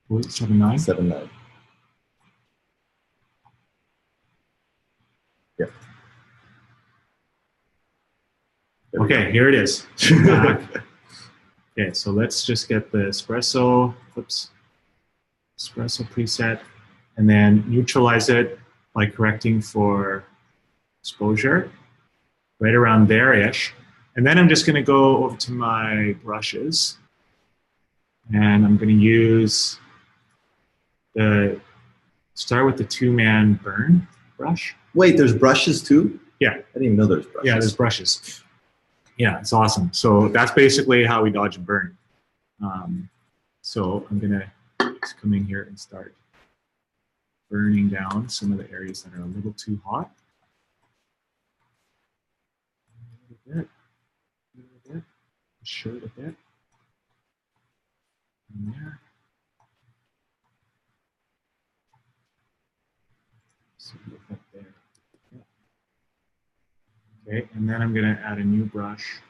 what, 79? 79. Yeah. Okay, here it is. Okay, so let's just get the espresso preset, and then neutralize it by correcting for exposure, right around there-ish. And then I'm just gonna go over to my brushes, and I'm gonna use start with the 2-man burn brush. Wait, there's brushes too? Yeah. I didn't even know there's brushes. Yeah, there's brushes. Yeah, it's awesome. So that's basically how we dodge and burn. So I'm gonna just come in here and start burning down some of the areas that are a little too hot. A little bit, sure a bit. And there. See the effect there. Yeah. Okay, and then I'm gonna add a new brush.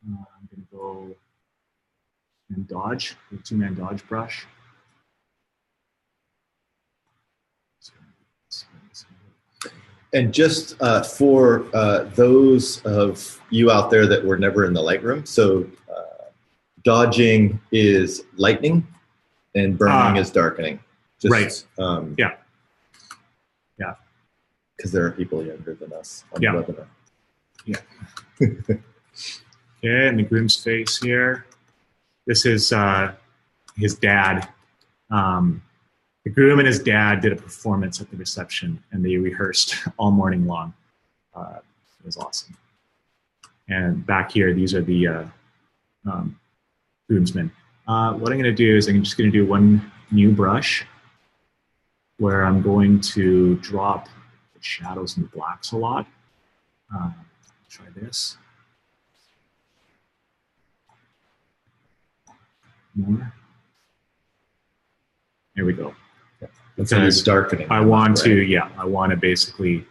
I'm gonna go and dodge, the 2-man dodge brush. And just for those of you out there that were never in the Lightroom, so dodging is lightning and burning is darkening. Just, right. Yeah. Because there are people younger than us on the webinar. Yeah. Okay, and the groom's face here. This is his dad. The groom and his dad did a performance at the reception, and they rehearsed all morning long. It was awesome. And back here, these are the groomsmen. What I'm going to do is I'm just going to do one new brush where I'm going to drop the shadows and the blacks a lot. Try this. More. There we go. Because darkening. I want to basically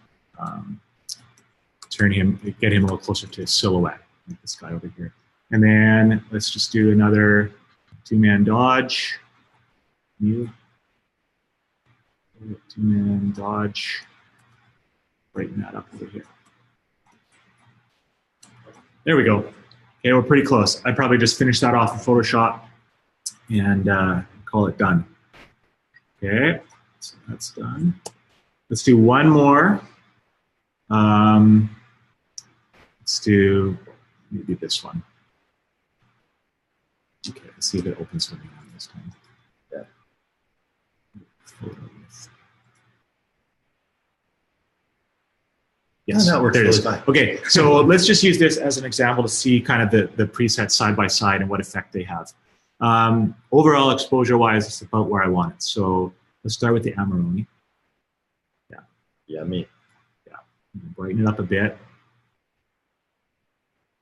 get him a little closer to his silhouette, like this guy over here. And then let's just do another two-man dodge. Two-man dodge. Brighten that up over here. There we go. Okay, we're pretty close. I probably just finished that off in Photoshop and call it done. Okay, so that's done. Let's do one more. Let's do maybe this one. Okay, let's see if it opens for me on this time. Yeah. Yes, that works there it is. Fine. Okay, so let's just use this as an example to see kind of the presets side by side and what effect they have. Overall exposure-wise, it's about where I want it. So let's start with the Amarone. Yeah. Yummy. Yeah. Brighten it up a bit.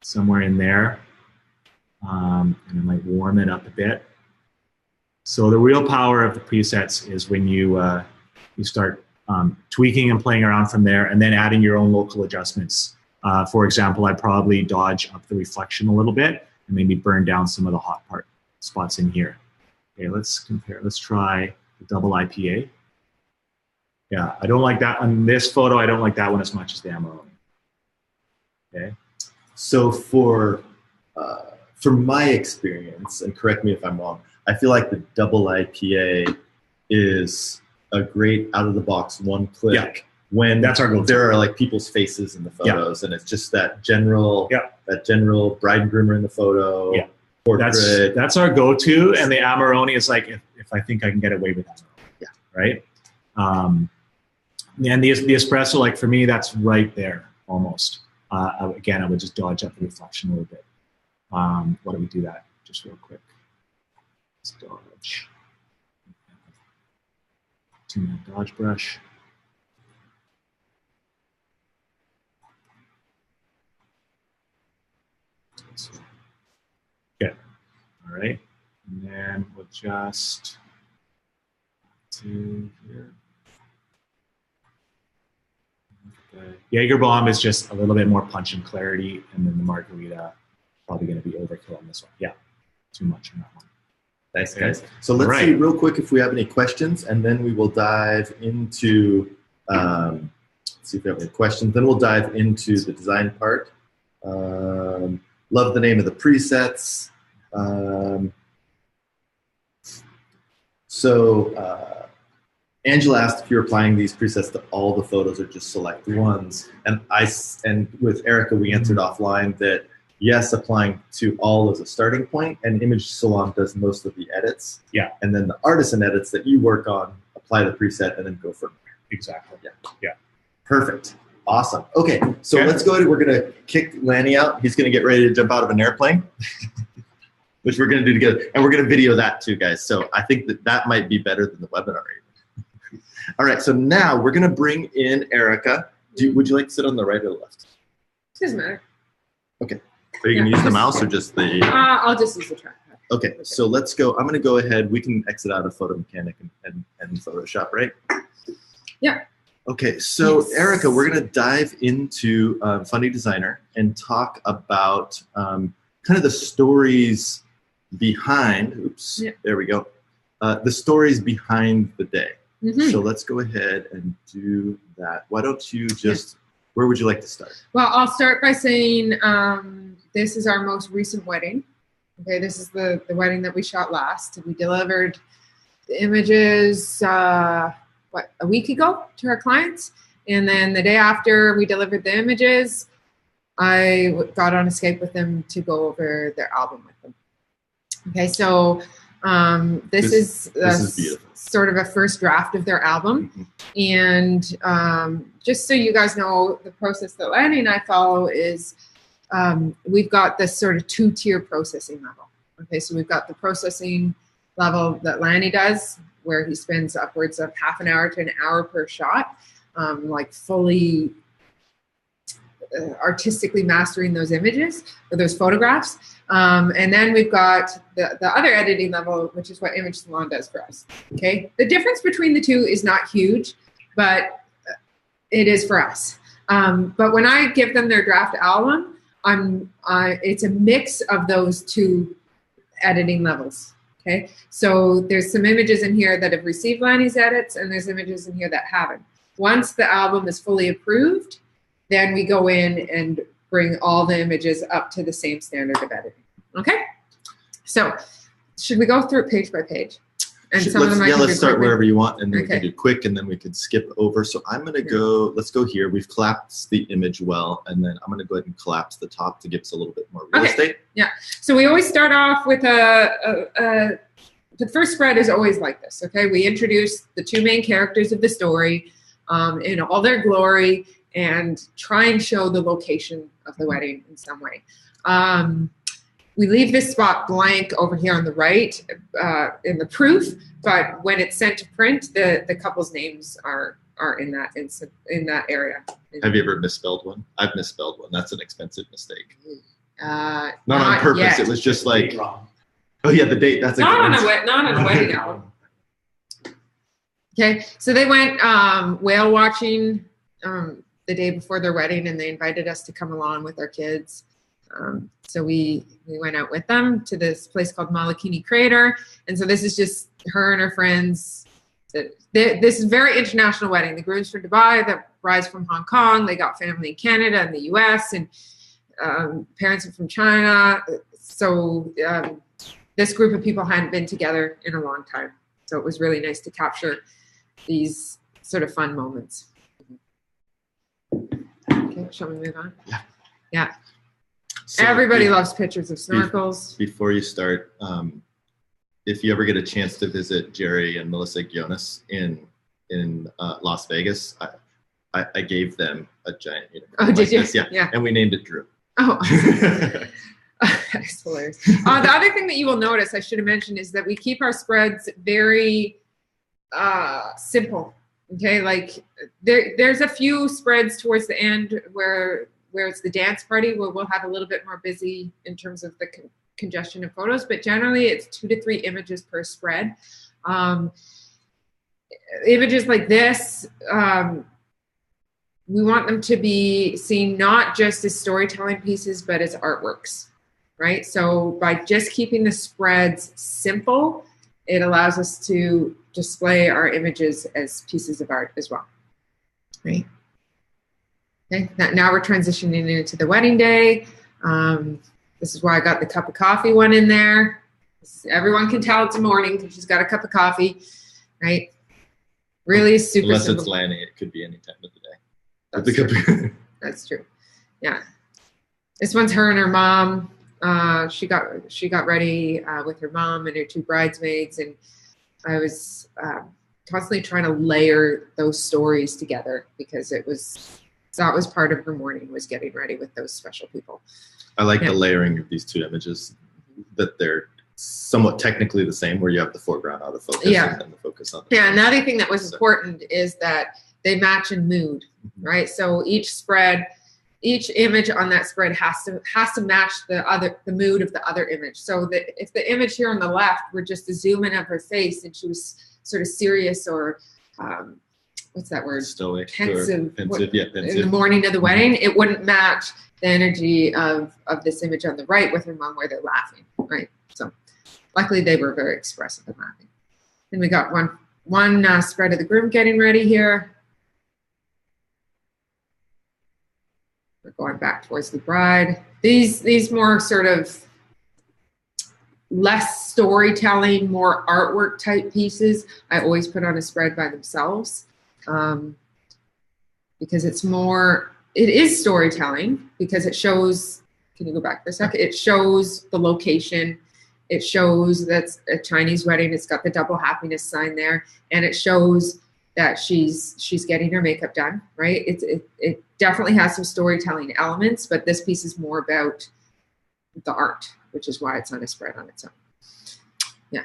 Somewhere in there. And I might warm it up a bit. So the real power of the presets is when you start tweaking and playing around from there and then adding your own local adjustments. For example, I'd probably dodge up the reflection a little bit and maybe burn down some of the hot part spots in here. Okay, let's compare. Let's try the double IPA. Yeah, I don't like that on this photo. I don't like that one as much as the Amarone. Okay. So for my experience, and correct me if I'm wrong, I feel like the double IPA is a great out-of-the-box one-click when that's our go-to. There are like people's faces in the photos, and it's just that general bride and groomer in the photo. Yeah, portrait. That's our go-to, and the Amarone is like if I think I can get away with that. Yeah. Right. And the espresso, like for me, that's right there almost. Again, I would just dodge up the reflection a little bit. Why don't we do that just real quick? Let's dodge. Two-man dodge brush. Okay. All right. And then we'll just to here. Okay. Jaeger Bomb is just a little bit more punch and clarity, and then the Margarita probably going to be overkill on this one. Yeah, too much on that one. Thanks, guys. So let's see real quick if we have any questions, and then we will dive into, see if we have any questions. Then we'll dive into the design part. Love the name of the presets. Angela asked if you're applying these presets to all the photos or just select ones. And with Erica, we answered offline that yes, applying to all is a starting point, and Image Salon does most of the edits. Yeah. And then the artisan edits that you work on, apply the preset and then go from there. Exactly. Yeah. Perfect. Awesome. Okay, so let's go ahead. We're going to kick Lanny out. He's going to get ready to jump out of an airplane, which we're going to do together. And we're going to video that too, guys. So I think that might be better than the webinar even. All right, so now we're going to bring in Erica. Would you like to sit on the right or the left? Doesn't matter. Okay. Are you going to use the mouse or just the... I'll just use the trackpad. Okay, so let's go. I'm going to go ahead. We can exit out of Photo Mechanic and Photoshop, right? Yeah. Okay, so Erica, we're going to dive into Fundy Designer and talk about kind of the stories behind, there we go, the stories behind the day. So let's go ahead and do that. Why don't you just, where would you like to start? Well, I'll start by saying this is our most recent wedding. Okay, this is the wedding that we shot last. We delivered the images, a week ago to our clients. And then the day after we delivered the images, I got on a Skype with them to go over their album with them. Okay, so this is sort of a first draft of their album. And just so you guys know, the process that Lanny and I follow is we've got this sort of 2-tier processing level. Okay, so we've got the processing level that Lanny does, where he spends upwards of half an hour to an hour per shot, like fully artistically mastering those images or those photographs. And then we've got the other editing level, which is what Image Salon does for us. Okay, the difference between the two is not huge, but it is for us. But when I give them their draft album, it's a mix of those two editing levels. Okay, so there's some images in here that have received Lanny's edits, and there's images in here that haven't. Once the album is fully approved, then we go in and bring all the images up to the same standard of editing. Okay, so should we go through it page by page? And let's start wherever you want, and then we can do quick, and then we can skip over. So I'm going to go, let's go here. We've collapsed the image well, and then I'm going to go ahead and collapse the top to give us a little bit more real estate. Yeah, so we always start off with the first spread is always like this, okay? We introduce the two main characters of the story in all their glory and try and show the location of the wedding in some way. We leave this spot blank over here on the right in the proof, but when it's sent to print, the couple's names are in that area. Have you ever misspelled one? I've misspelled one. That's an expensive mistake. Not on purpose. Yet. It was just like, oh yeah, the date. That's not on a wedding album. Okay, so they went whale watching the day before their wedding, and they invited us to come along with our kids. So we went out with them to this place called Malakini Crater. And so this is just her and her friends. This is a very international wedding. The groom's from Dubai, the bride's from Hong Kong. They got family in Canada and the US, and parents are from China. So this group of people hadn't been together in a long time. So it was really nice to capture these sort of fun moments. Okay, shall we move on? Yeah. So everybody loves pictures of snorkels. Before you start, if you ever get a chance to visit Jerry and Melissa Gionis in Las Vegas, I gave them a giant unicorn. Oh, did you? Yeah. And we named it Drew. Oh, that's hilarious. The other thing that you will notice, I should have mentioned, is that we keep our spreads very simple. Okay, like there's a few spreads towards the end where it's the dance party, where we'll have a little bit more busy in terms of the congestion of photos, but generally it's 2 to 3 images per spread. Images like this, we want them to be seen not just as storytelling pieces, but as artworks, right? So by just keeping the spreads simple, it allows us to display our images as pieces of art as well, right? Okay, now we're transitioning into the wedding day. This is why I got the cup of coffee one in there. Everyone can tell it's a morning because she's got a cup of coffee, right? Really super Unless simple. It's Lanny, it could be any time of the day. That's true. Yeah. This one's her and her mom. She got ready with her mom and her 2 bridesmaids, and I was constantly trying to layer those stories together because that was part of her morning, was getting ready with those special people. I like the layering of these 2 images, that they're somewhat technically the same, where you have the foreground out of focus and then the focus on the another thing that was important is that they match in mood, right? So each image on that spread has to match the mood of the other image. So that if the image here on the left were just a zoom in of her face and she was sort of serious or what's that word? Stoic. Pensive. Pensive. In the morning of the wedding, it wouldn't match the energy of this image on the right with her mom where they're laughing, right? So luckily they were very expressive and laughing. Then we got one spread of the groom getting ready here. going back towards the bride. These more sort of less storytelling, more artwork type pieces, I always put on a spread by themselves, because it is storytelling, because it shows, can you go back for a second? It shows the location. It shows that's a Chinese wedding. It's got the double happiness sign there. And it shows that she's getting her makeup done, right? It definitely has some storytelling elements, but this piece is more about the art, which is why it's on a spread on its own. Yeah.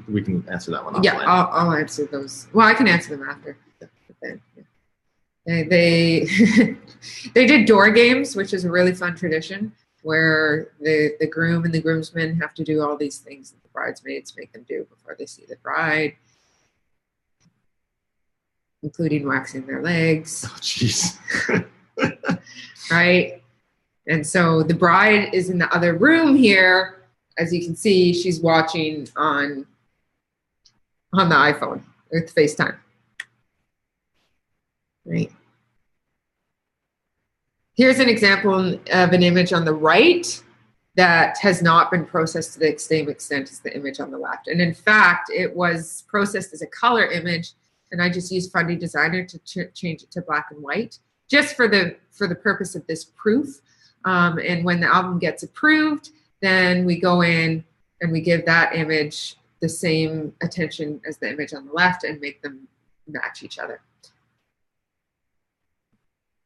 We can answer that one offline. Yeah, I'll answer those. Well, I can answer them after. But then, yeah. They they did door games, which is a really fun tradition, where the groom and the groomsmen have to do all these things that the bridesmaids make them do before they see the bride, including waxing their legs. Oh, jeez. Right? And so the bride is in the other room here. As you can see, she's watching on the iPhone with FaceTime. Right? Here's an example of an image on the right that has not been processed to the same extent as the image on the left. And in fact, it was processed as a color image, and I just used Fundy Designer to change it to black and white, just for the purpose of this proof. And when the album gets approved, then we go in and we give that image the same attention as the image on the left and make them match each other.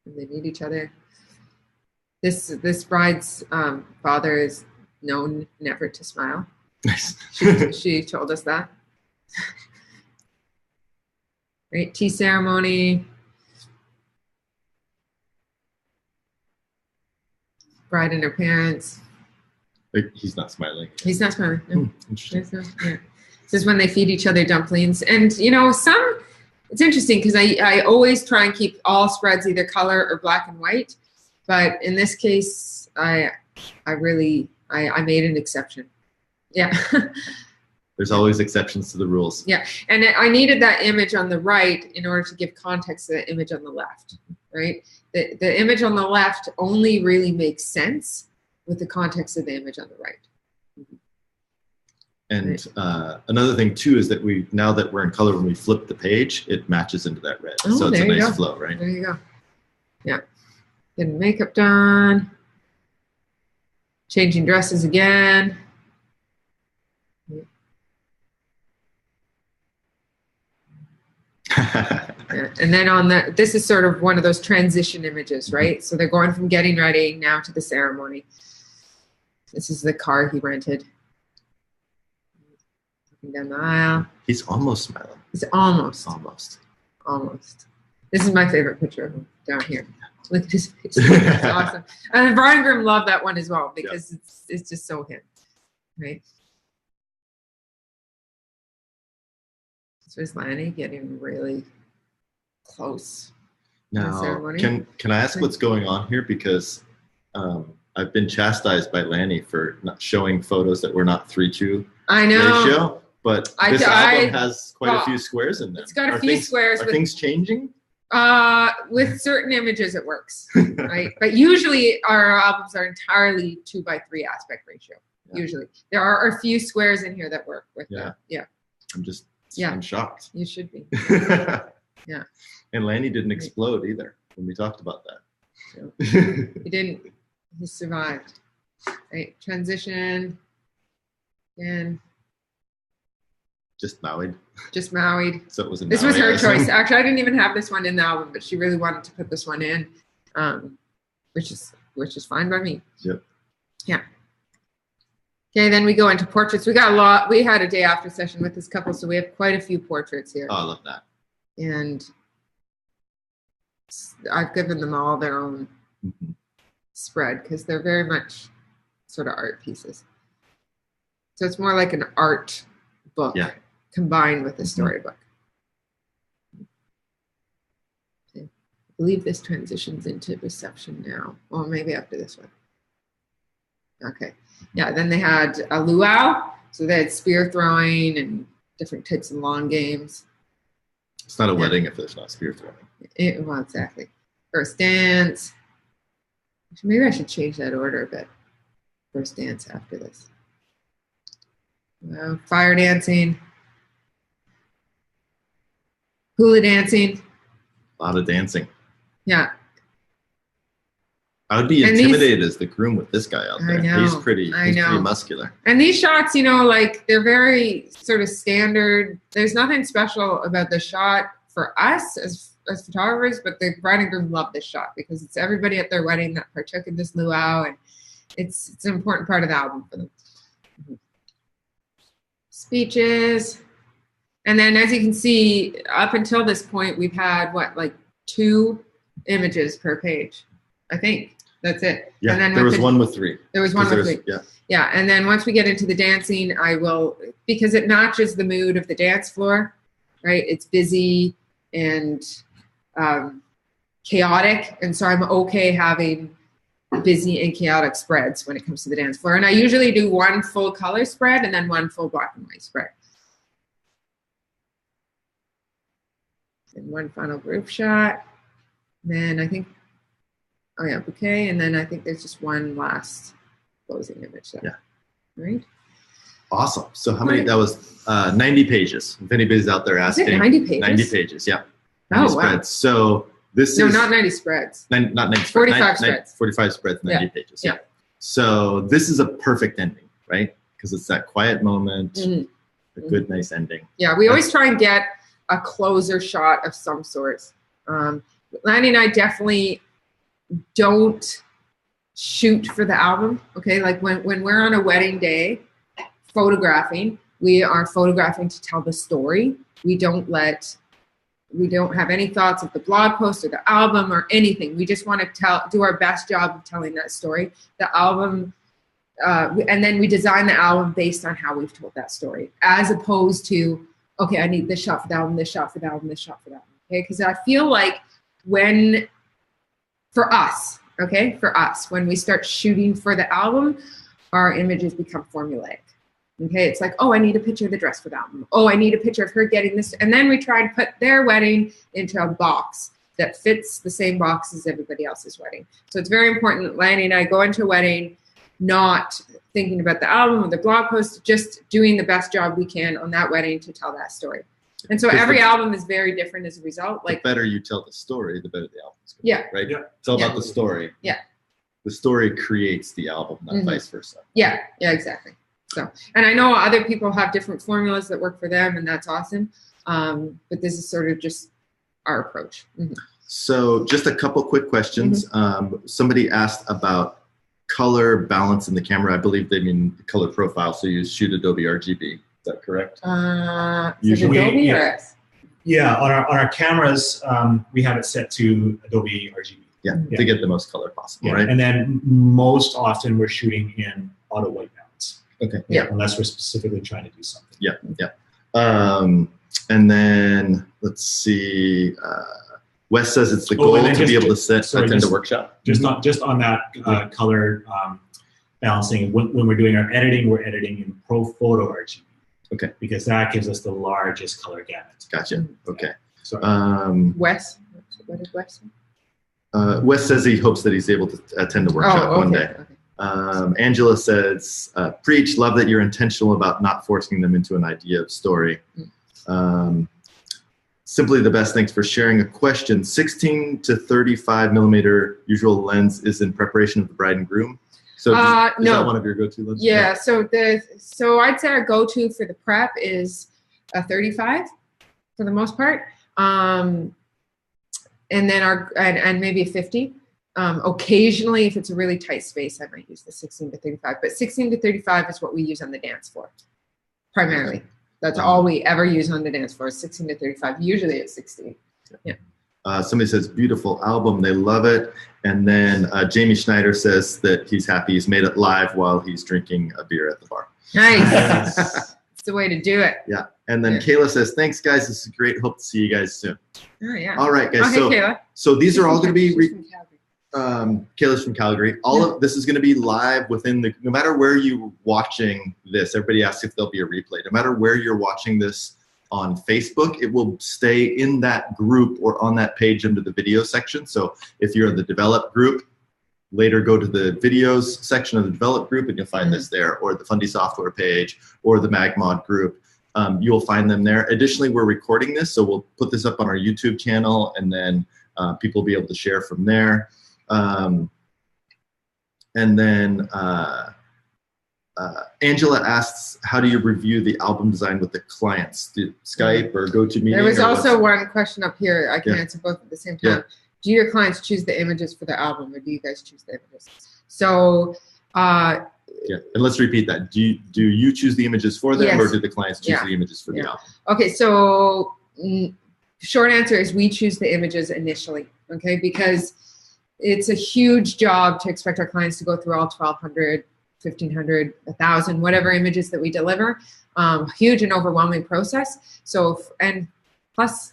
And they meet each other. This bride's father is known never to smile. Nice. She told us that. Right, tea ceremony. Bride and her parents. He's not smiling. He's not smiling. No. Interesting. Yeah. This is when they feed each other dumplings. And, you know, it's interesting because I always try and keep all spreads either color or black and white. But in this case, I made an exception. Yeah. There's always exceptions to the rules. Yeah. And I needed that image on the right in order to give context to the image on the left, right? The image on the left only really makes sense with the context of the image on the right. And another thing too is that now that we're in color, when we flip the page, it matches into that red. Oh, so it's a there you nice go. flow, right? There you go. Yeah. Getting makeup done. Changing dresses again. Yeah. And then this is sort of one of those transition images, right? So they're going from getting ready now to the ceremony. This is the car he rented. Looking down the aisle. He's almost smiling. He's almost. Almost. This is my favorite picture of him down here. Look at his face. It's awesome. And Brian Grimm loved that one as well because it's just so him, right? So is Lanny getting really close? Now, can I ask what's going on here? Because I've been chastised by Lanny for not showing photos that were not 3:2 ratio. But this album has quite a few squares in there. It's got a few squares. Are things changing? With certain images, it works, right? But usually our albums are entirely 2:3 aspect ratio. Yeah. Usually, there are a few squares in here that work with that. Yeah. I'm shocked. You should be. Yeah. And Lanny didn't explode either when we talked about that. So, he didn't. He survived. Right. Transition. And. Just Maui'd. So it was This was her choice. Actually, I didn't even have this one in the album, but she really wanted to put this one in, which is fine by me. Yep. Yeah. Okay, then we go into portraits. We got a lot. We had a day after session with this couple, so we have quite a few portraits here. Oh, I love that. And I've given them all their own spread because they're very much sort of art pieces. So it's more like an art book. Yeah. Combined with a storybook. Okay. I believe this transitions into reception now. Or maybe after this one. Okay. Yeah, then they had a luau. So they had spear throwing and different types of lawn games. It's not a wedding if there's not spear throwing. Well, exactly. First dance. Maybe I should change that order a bit. First dance after this. Fire dancing. Hula dancing. A lot of dancing. Yeah. I would be intimidated as the groom with this guy out there. I know, he's pretty muscular. And these shots, you know, like they're very sort of standard. There's nothing special about the shot for us as photographers, but the bride and groom love this shot because it's everybody at their wedding that partook in this luau, and it's an important part of the album for them. Speeches. And then as you can see, up until this point, we've had like 2 images per page, I think. That's it. Yeah, and then there was one with 3. There was one with 3. Yeah. Yeah, and then once we get into the dancing, I will, because it matches the mood of the dance floor, right? It's busy and chaotic, and so I'm okay having busy and chaotic spreads when it comes to the dance floor. And I usually do 1 full color spread and then 1 full black and white spread. And 1 final group shot. Then I think, oh yeah, bouquet, and then I think there's just 1 last closing image there. Yeah. Right? Awesome. So how many, that was 90 pages. If anybody's out there asking. Is it 90 pages? 90 pages, yeah. 90 spreads. Wow. So this is. No, not 90 spreads. Not 90 spreads. 45 spreads. 45 spreads, 90 pages. Yeah. So this is a perfect ending, right? Because it's that quiet moment, a good, nice ending. Yeah, we always try and get a closer shot of some sort. Lanny and I definitely don't shoot for the album, okay? Like when we're on a wedding day photographing, we are photographing to tell the story. We don't have any thoughts of the blog post or the album or anything. We just want to do our best job of telling that story. The album, and then we design the album based on how we've told that story, as opposed to, okay, I need this shot for the album, this shot for the album, this shot for the album, okay? Because I feel like for us, when we start shooting for the album, our images become formulaic. Okay, it's like, oh, I need a picture of the dress for the album. Oh, I need a picture of her getting this. And then we try and put their wedding into a box that fits the same box as everybody else's wedding. So it's very important that Lanny and I go into a wedding not thinking about the album or the blog post, just doing the best job we can on that wedding to tell that story. And so every album is very different as a result. Like, the better you tell the story, the better the album is. Yeah. Right? Yeah. It's all about the story. Yeah. The story creates the album, not vice versa. Yeah, exactly. So, and I know other people have different formulas that work for them, and that's awesome. But this is sort of just our approach. So just a couple quick questions. Somebody asked about color balance in the camera. I believe they mean color profile. So you shoot Adobe RGB. Is that correct? Usually, Adobe on our cameras, we have it set to Adobe RGB. Yeah, to get the most color possible, right? And then most often we're shooting in auto white balance. Okay. Yeah. Unless we're specifically trying to do something. Yeah, yeah. And then let's see. Wes says it's the goal to be able to attend a workshop. Just on that color balancing. When we're doing our editing, we're editing in Pro Photo RGB. Okay. Because that gives us the largest color gamut. Gotcha. Okay. Sorry. Wes, what did Wes say? Wes says he hopes that he's able to attend the workshop one day. Okay. Angela says, preach, love that you're intentional about not forcing them into an idea of story. Simply the best, thanks for sharing a question. 16 to 35 millimeter usual lens is in preparation of the bride and groom. So is that one of your go-to lenses? Yeah, so I'd say our go-to for the prep is a 35 for the most part. And then and maybe a 50. Occasionally, if it's a really tight space, I might use the 16 to 35. But 16 to 35 is what we use on the dance floor, primarily. That's all we ever use on the dance floor, is 16 to 35. Usually it's 16. Yeah. Somebody says, beautiful album. They love it. And then Jamie Schneider says that he's happy he's made it live while he's drinking a beer at the bar. Nice. It's the way to do it. Yeah. And then Kayla says, thanks, guys. This is great. Hope to see you guys soon. Oh, yeah. All right, guys. Okay, Kayla. So these are all going to be Kayla's from Calgary. All of this is going to be live within the, no matter where you're watching this, everybody asks if there'll be a replay. No matter where you're watching this, on Facebook, it will stay in that group or on that page under the video section. So if you're in the develop group, later go to the videos section of the develop group and you'll find this there, or the Fundy Software page, or the MagMod group. You'll find them there. Additionally, we're recording this, so we'll put this up on our YouTube channel, and then people will be able to share from there. And then Angela asks, how do you review the album design with the clients? Do Skype or GoToMeeting? There was also one question up here. I can answer both at the same time. Yeah. Do your clients choose the images for the album, or do you guys choose the images? So, yeah, and let's repeat that. Do you choose the images for them, or do the clients choose the images for the album? Okay, so short answer is we choose the images initially, okay, because it's a huge job to expect our clients to go through all 1,200, 1,500, 1,000, whatever images that we deliver. Huge and overwhelming process. So, and plus,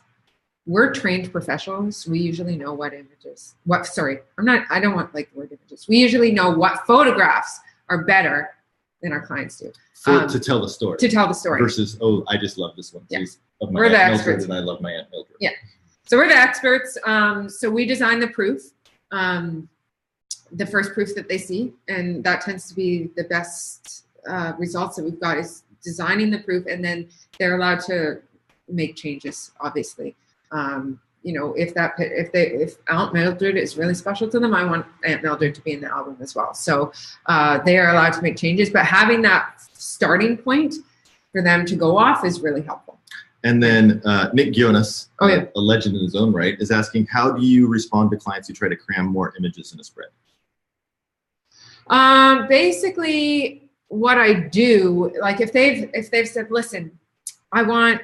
we're trained professionals. We usually know what images, I don't want like word images. We usually know what photographs are better than our clients do. To tell the story. To tell the story. Versus, oh, I just love this one. Please. Of my We're the Aunt experts. Mildred, and I love my Aunt Mildred. Yeah. So we're the experts. So we design the proof, the first proof that they see, and that tends to be the best results that we've got is designing the proof, and then they're allowed to make changes, obviously. You know, if Aunt Mildred is really special to them, I want Aunt Mildred to be in the album as well. So they are allowed to make changes, but having that starting point for them to go off is really helpful. And then Nick Gionis, a legend in his own right, is asking, how do you respond to clients who try to cram more images in a spread? Basically, what I do, like if they've said, listen, I want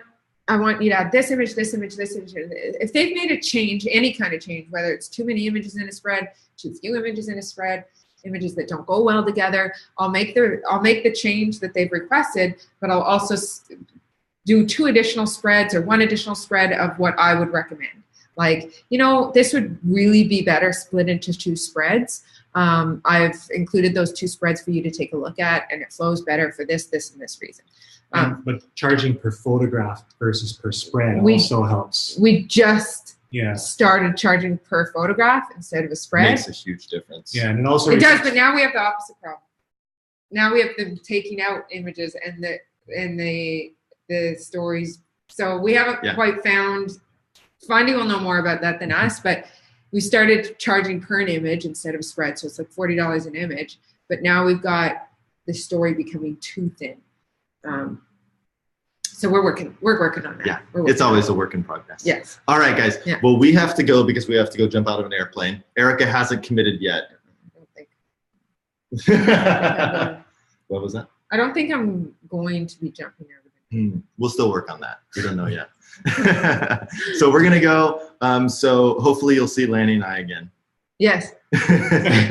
you to add this image, this image, this image. If they've made a change, any kind of change, whether it's too many images in a spread, too few images in a spread, images that don't go well together, I'll make the change that they've requested, but I'll also do 2 additional spreads or 1 additional spread of what I would recommend. Like, you know, this would really be better split into 2 spreads. I've included those 2 spreads for you to take a look at, and it flows better for this, and this reason. But charging per photograph versus per spread also helps. We just started charging per photograph instead of a spread. Makes a huge difference. Yeah, and it also does, but now we have the opposite problem. Now we have them taking out images and the stories. So we haven't quite found. Fundy will know more about that than us, but we started charging per an image instead of a spread, so it's like $40 an image. But now we've got the story becoming too thin. So we're working on that. Yeah, it's always a work in progress. Yes. All right, guys. Yeah. Well, we have to go because we have to go jump out of an airplane. Erica hasn't committed yet. I don't think. What was that? I don't think I'm going to be jumping out of it. We'll still work on that. We don't know yet. So we're gonna go. So hopefully you'll see Lanny and I again. Yes.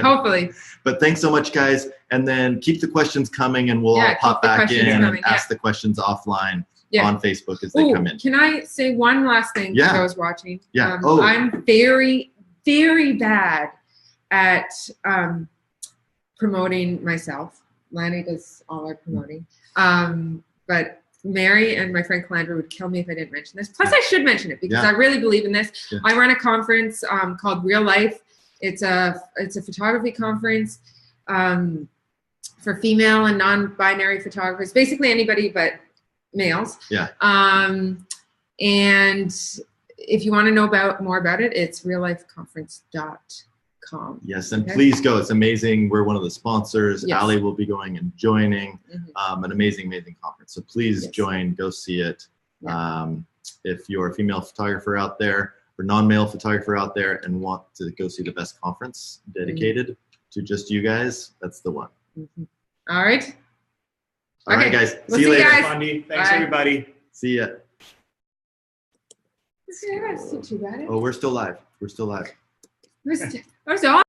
Hopefully. But thanks so much, guys. And then keep the questions coming, and we'll all pop back in and ask the questions offline on Facebook as they come in. Can I say one last thing for those watching? Yeah. I'm very, very bad at promoting myself. Lanny does all our promoting. But Mary and my friend Calandra would kill me if I didn't mention this. Plus, I should mention it because I really believe in this. Yeah. I run a conference called Real Life. It's a photography conference for female and non-binary photographers, basically anybody but males. Yeah. And if you want to know more about it, it's reallifeconference.com. Yes, and please go. It's amazing. We're one of the sponsors. Yes. Ali will be going and joining. An amazing, amazing conference. So please join. Go see it. Yeah. If you're a female photographer out there or non-male photographer out there and want to go see the best conference dedicated to just you guys, that's the one. All right. All right, guys. We'll see you later. Fundy. Thanks, everybody. See ya. That's not too bad. Oh, we're still live. We're still live. We're still